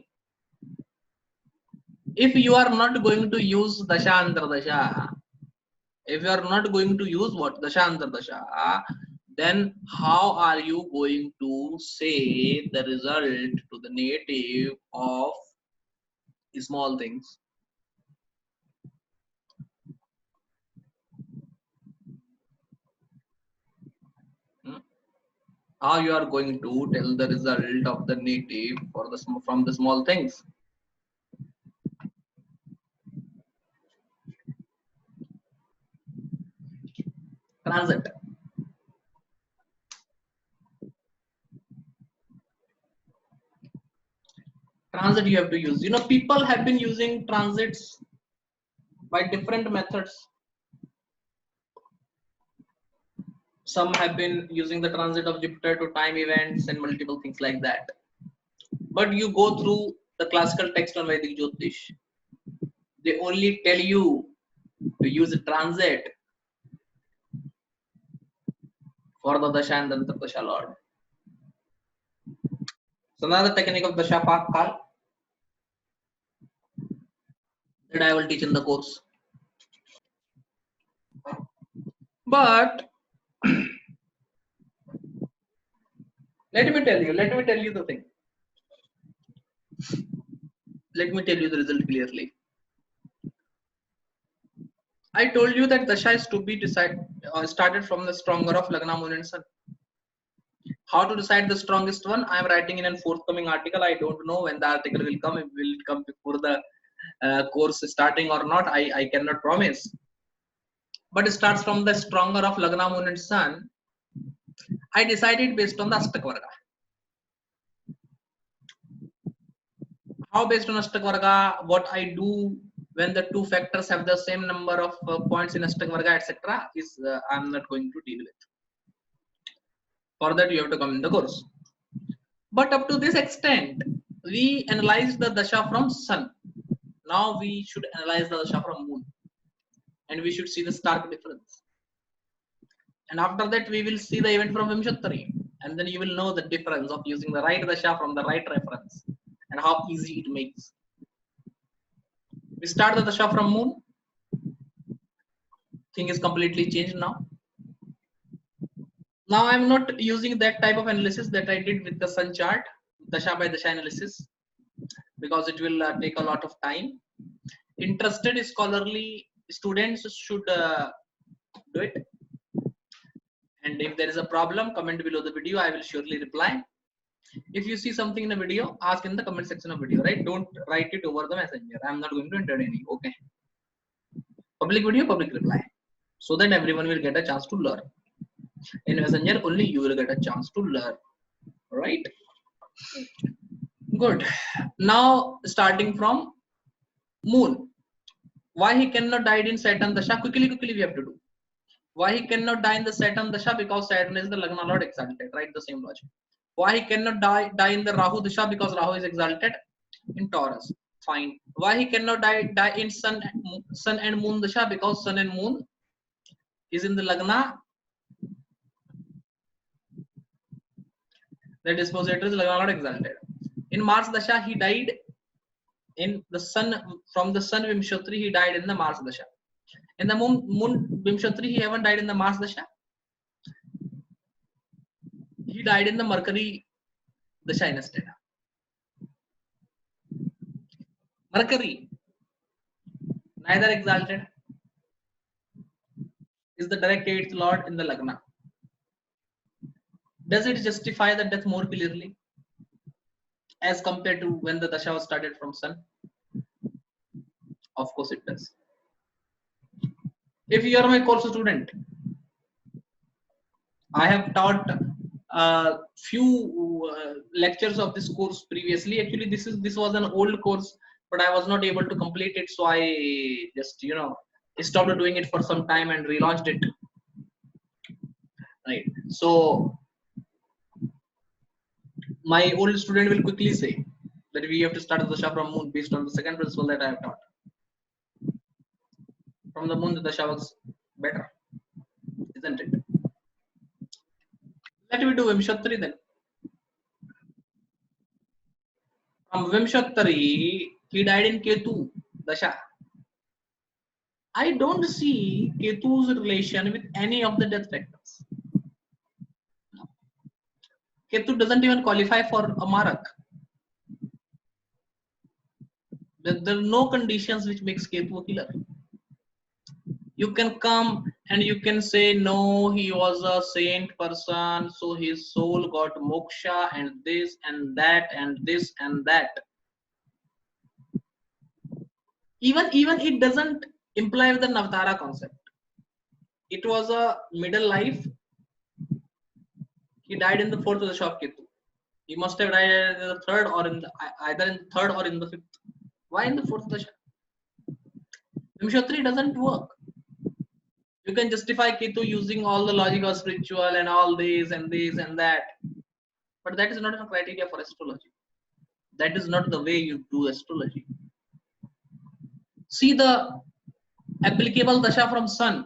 if you are not going to use Dasha Antardasha, if you are not going to use what? Dasha Antardasha, then how are you going to say the result to the native of small things? How you are going to tell the result of the native for the from the small things? Transit. Transit you have to use. You know, people have been using transits by different methods. Some have been using the transit of Jupiter to time events and multiple things like that. But you go through the classical text on Vedic Jyotish, they only tell you to use a transit for the Dasha and Antardasha Lord. So now the technique of Dasha Pak Kal that I will teach in the course. But let me tell you the thing. Let me tell you the result clearly. I told you that Dasha is to be started from the stronger of Lagna, Moon and Sun. How to decide the strongest one? I am writing in a forthcoming article. I don't know when the article will come. Will it come before the course starting or not? I cannot promise. But it starts from the stronger of Lagna, Moon and Sun. I decided based on the Ashtak Varga. How based on Ashtak Varga? What I do when the two factors have the same number of points in Ashtak Varga, etc. is I am not going to deal with. For that, you have to come in the course. But up to this extent, we analyzed the Dasha from Sun. Now we should analyze the Dasha from Moon. And we should see the stark difference. And after that, we will see the event from Vimshattari. And then you will know the difference of using the right Dasha from the right reference. And how easy it makes. We start the Dasha from Moon. Thing is completely changed now. Now I'm not using that type of analysis that I did with the Sun chart, Dasha by Dasha analysis, because it will take a lot of time. Interested scholarly students should do it. And if there is a problem, comment below the video. I will surely reply. If you see something in a video, ask in the comment section of video, right? Don't write it over the messenger. I'm not going to entertain you. Okay. Public video, public reply. So that everyone will get a chance to learn. In messenger, only you will get a chance to learn. Right? Good. Now, starting from Moon. Why he cannot die in Saturn Dasha? Quickly we have to do. Why he cannot die in the Saturn Dasha? Because Saturn is the Lagna Lord exalted, right? The same logic. Why he cannot die in the Rahu Dasha? Because Rahu is exalted in Taurus. Fine. Why he cannot die in Sun and Moon Dasha? Because Sun and Moon is in the Lagna. The dispositor is Lagna Lord exalted. In Mars Dasha, he died in the Sun. From the Sun Vimshatri, he died in the Mars Dasha. In the Moon Vimshatri, he haven't died in the Mars Dasha. He died in the Mercury Dasha instead. Mercury, neither exalted, is the direct 8th lord in the Lagna. Does it justify the death more clearly as compared to when the Dasha was started from Sun? Of course it does. If you are my course student, I have taught few lectures of this course previously. Actually, this was an old course, but I was not able to complete it, so I just stopped doing it for some time and relaunched it. Right. So my old student will quickly say that we have to start the Dasha from Moon based on the second principle that I have taught. From the Moon, the Dasha was better, isn't it? Let me do Vimshatri then. From Vimshatri, he died in Ketu Dasha. I don't see Ketu's relation with any of the death factors. Ketu doesn't even qualify for a Marak. There are no conditions which makes Ketu a killer. You can come and you can say, no, he was a saint person, so his soul got moksha and this and that and this and that. Even it doesn't imply the Navtara concept. It was a middle life. He died in the 4th Dasha of Ketu. He must have died in the 3rd or either in the 3rd or in the 5th. Why in the 4th Dasha? Vimshatri doesn't work. You can justify Ketu using all the logic of spiritual and all this and this and that. But that is not a criteria for astrology. That is not the way you do astrology. See the applicable Dasha from Sun.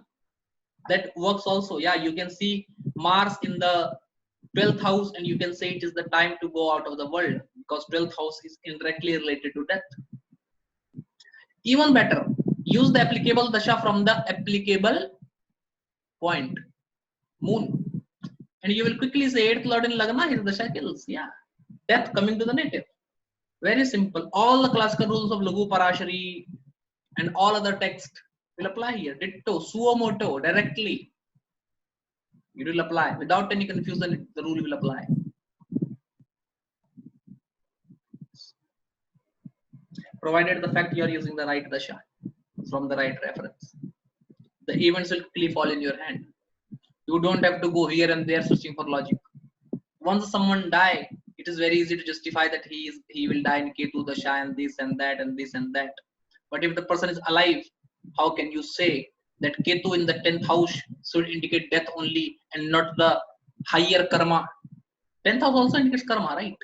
That works also. Yeah, you can see Mars in the 12th house and you can say it is the time to go out of the world because 12th house is indirectly related to death. Even better, use the applicable Dasha from the applicable point, Moon. And you will quickly say 8th lord in Lagna, his Dasha kills. Yeah, death coming to the native. Very simple. All the classical rules of Laghu Parashari and all other text will apply here. Ditto, suo moto, directly. It will apply. Without any confusion, the rule will apply. Provided the fact you are using the right Dasha from the right reference. The events will quickly fall in your hand. You don't have to go here and there searching for logic. Once someone die, it is very easy to justify that he will die in Ketu Dasha and this and that and this and that. But if the person is alive, how can you say that Ketu in the 10th house should indicate death only and not the higher karma? 10th house also indicates karma, right?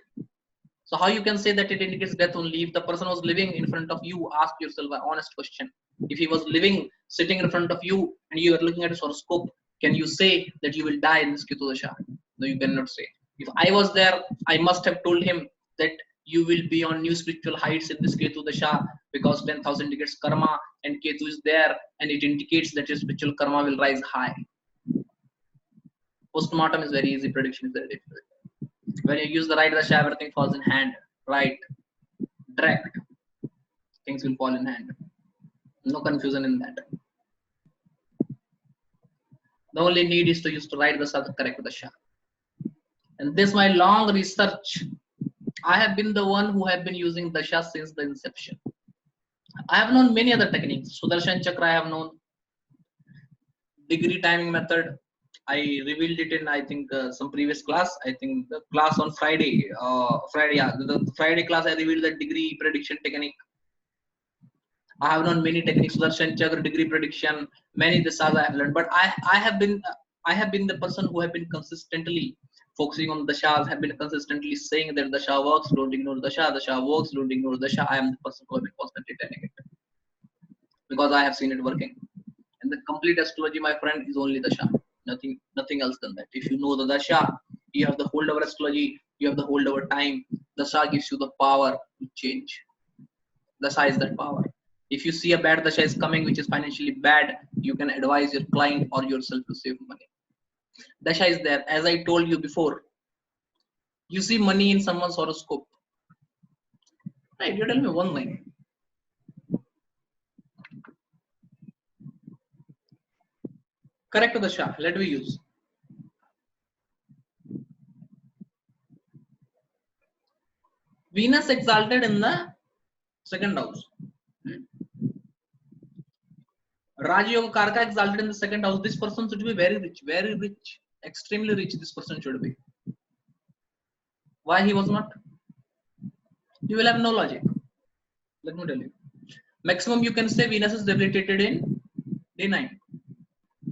So how you can say that it indicates death only? If the person was living in front of you, ask yourself an honest question. If he was living, sitting in front of you and you are looking at his horoscope, can you say that you will die in this Ketu Dasha? No, you cannot say. If I was there, I must have told him that you will be on new spiritual heights in this Ketu Dasha because 10,000 indicates karma and Ketu is there and it indicates that your spiritual karma will rise high. Postmortem is very easy, prediction is very difficult. When you use the right Dasha, everything falls in hand, right? Direct. Things will fall in hand. No confusion in that. The only need is to use the right Dasha, the correct Dasha. And this my long research. I have been the one who have been using Dasha since the inception. I have known many other techniques. Sudarshan Chakra I have known. Degree timing method. I revealed it in, I think, some previous class. I think the class on Friday. The Friday class I revealed the degree prediction technique. I have known many techniques, Sudarshan Chakra, degree prediction, many dashas I have learned. But I have been the person who have been consistently focusing on dashas, have been consistently saying that dasha works, don't ignore dasha, dasha works, don't ignore dasha. I am the person who have been constantly telling it because I have seen it working. And the complete astrology, my friend, is only dasha. Nothing else than that. If you know the dasha, you have the hold over astrology, you have the hold over time. Dasha gives you the power to change. Dasha is that power. If you see a bad dasha is coming, which is financially bad, you can advise your client or yourself to save money. Dasha is there. As I told you before, you see money in someone's horoscope. Right, you tell me one thing. Correct dasha, let me use. Venus exalted in the second house. Raja Yoga Karka exalted in the second house. This person should be very rich, extremely rich. This person should be. Why he was not? You will have no logic. Let me tell you. Maximum you can say Venus is debilitated in D9.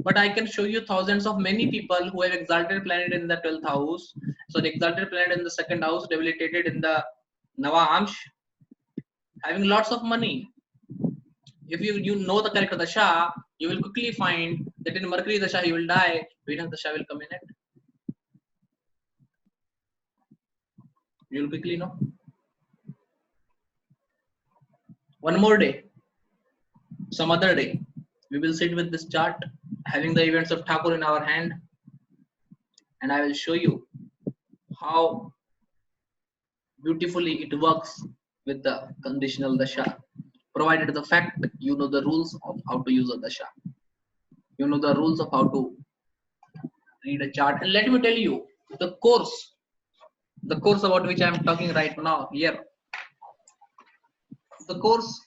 But I can show you thousands of many people who have exalted planet in the 12th house. So the exalted planet in the second house, debilitated in the Navamsh, having lots of money. If you know the correct dasha, you will quickly find that in Mercury dasha he will die, Venus dasha will come in it. You will quickly know. One more day, some other day, we will sit with this chart, having the events of Thakur in our hand, and I will show you how beautifully it works with the conditional dasha, provided the fact that you know the rules of how to use a dasha. You know the rules of how to read a chart. And let me tell you, the course about which I am talking right now here, the course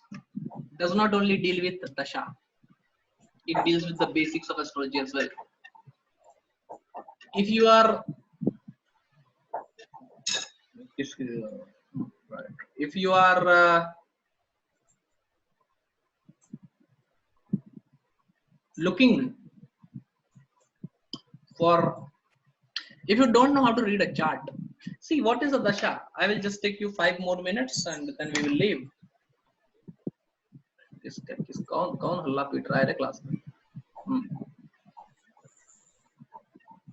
does not only deal with dasha, it deals with the basics of astrology as well. If you are looking for, if you don't know how to read a chart, see what is a dasha. I will just take you 5 more minutes and then we will leave.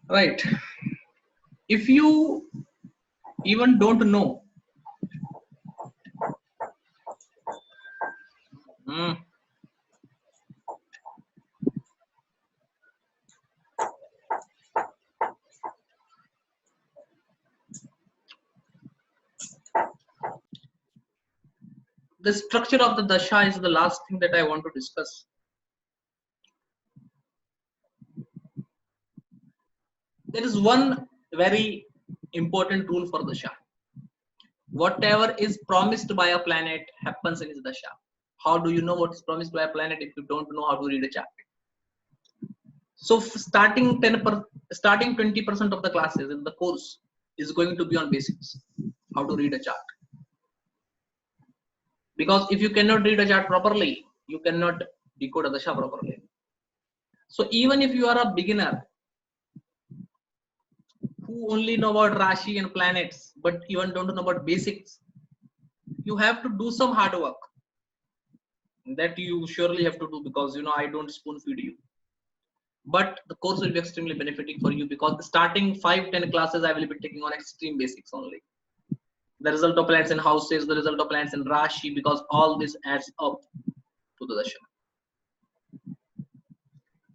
Right. If you even don't know the structure of the dasha is the last thing that I want to discuss. There is one very important rule for dasha. Whatever is promised by a planet happens in his dasha. How do you know what is promised by a planet if you don't know how to read a chart? So starting 20% of the classes in the course is going to be on basics, how to read a chart. Because if you cannot read a chart properly, you cannot decode a dasha properly. So even if you are a beginner who only know about Rashi and planets, but even don't know about basics, you have to do some hard work. That you surely have to do, because I don't spoon feed you. But the course will be extremely benefiting for you, because starting 5-10 classes I will be taking on extreme basics only. The result of planets in houses, the result of planets in Rashi, because all this adds up to the dasha.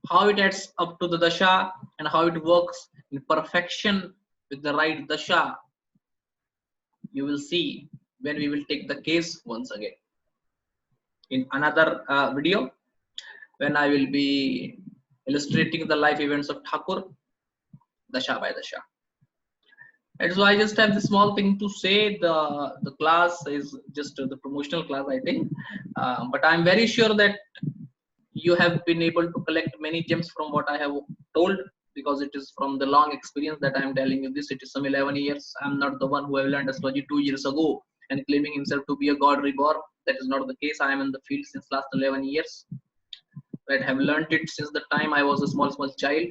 How it adds up to the dasha and how it works in perfection with the right dasha, you will see when we will take the case once again in another video, when I will be illustrating the life events of Thakur dasha by dasha. And so I just have the small thing to say. The class is just the promotional class, I think, but I'm very sure that you have been able to collect many gems from what I have told, because it is from the long experience that I am telling you this. It is some 11 years. I'm not the one who have learned astrology 2 years ago and claiming himself to be a god reborn. That is not the case. I am in the field since last 11 years. Right, have learned it since the time I was a small child.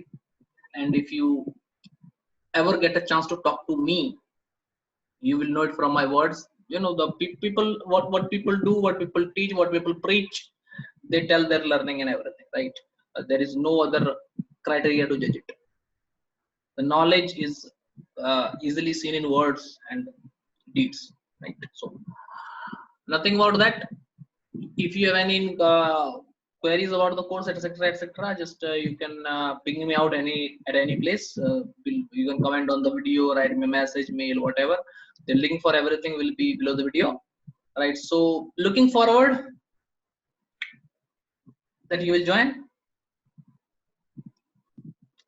And if you ever get a chance to talk to me, you will know it from my words. You know, the people, what people do, what people teach, what people preach, they tell their learning and everything, right? There is no other criteria to judge it. The knowledge is easily seen in words and deeds, right? So nothing about that. If you have any queries about the course, etc., just you can ping me out at any place. You can comment on the video, write me a message, mail, whatever. The link for everything will be below the video, right? So looking forward that you will join,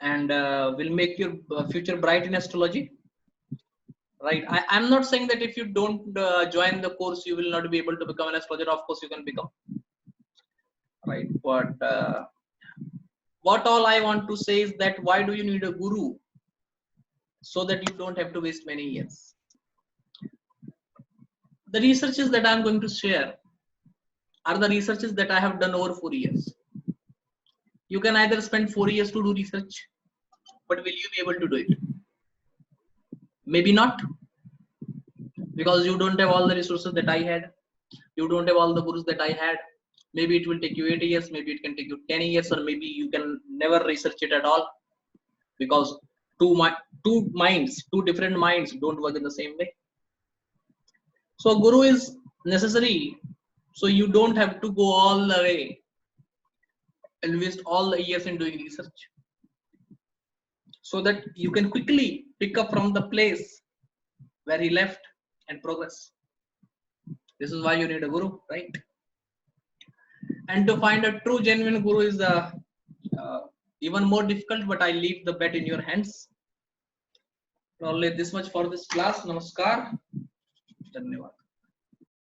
and will make your future bright in astrology, right? I'm not saying that if you don't join the course, you will not be able to become an astrologer. Of course you can become, right? But what all I want to say is that why do you need a guru? So that you don't have to waste many years. The researches that I'm going to share are the researches that I have done over 4 years. You can either spend 4 years to do research, but will you be able to do it? Maybe not, because you don't have all the resources that I had. You don't have all the gurus that I had. Maybe it will take you 8 years, maybe it can take you 10 years, or maybe you can never research it at all, because two different minds don't work in the same way. So a guru is necessary, so you don't have to go all the way and waste all the years in doing research, so that you can quickly pick up from the place where he left and progress. This is why you need a guru, right? And to find a true genuine guru is even more difficult, but I leave the bet in your hands. Only this much for this class. Namaskar. Dhanyavad.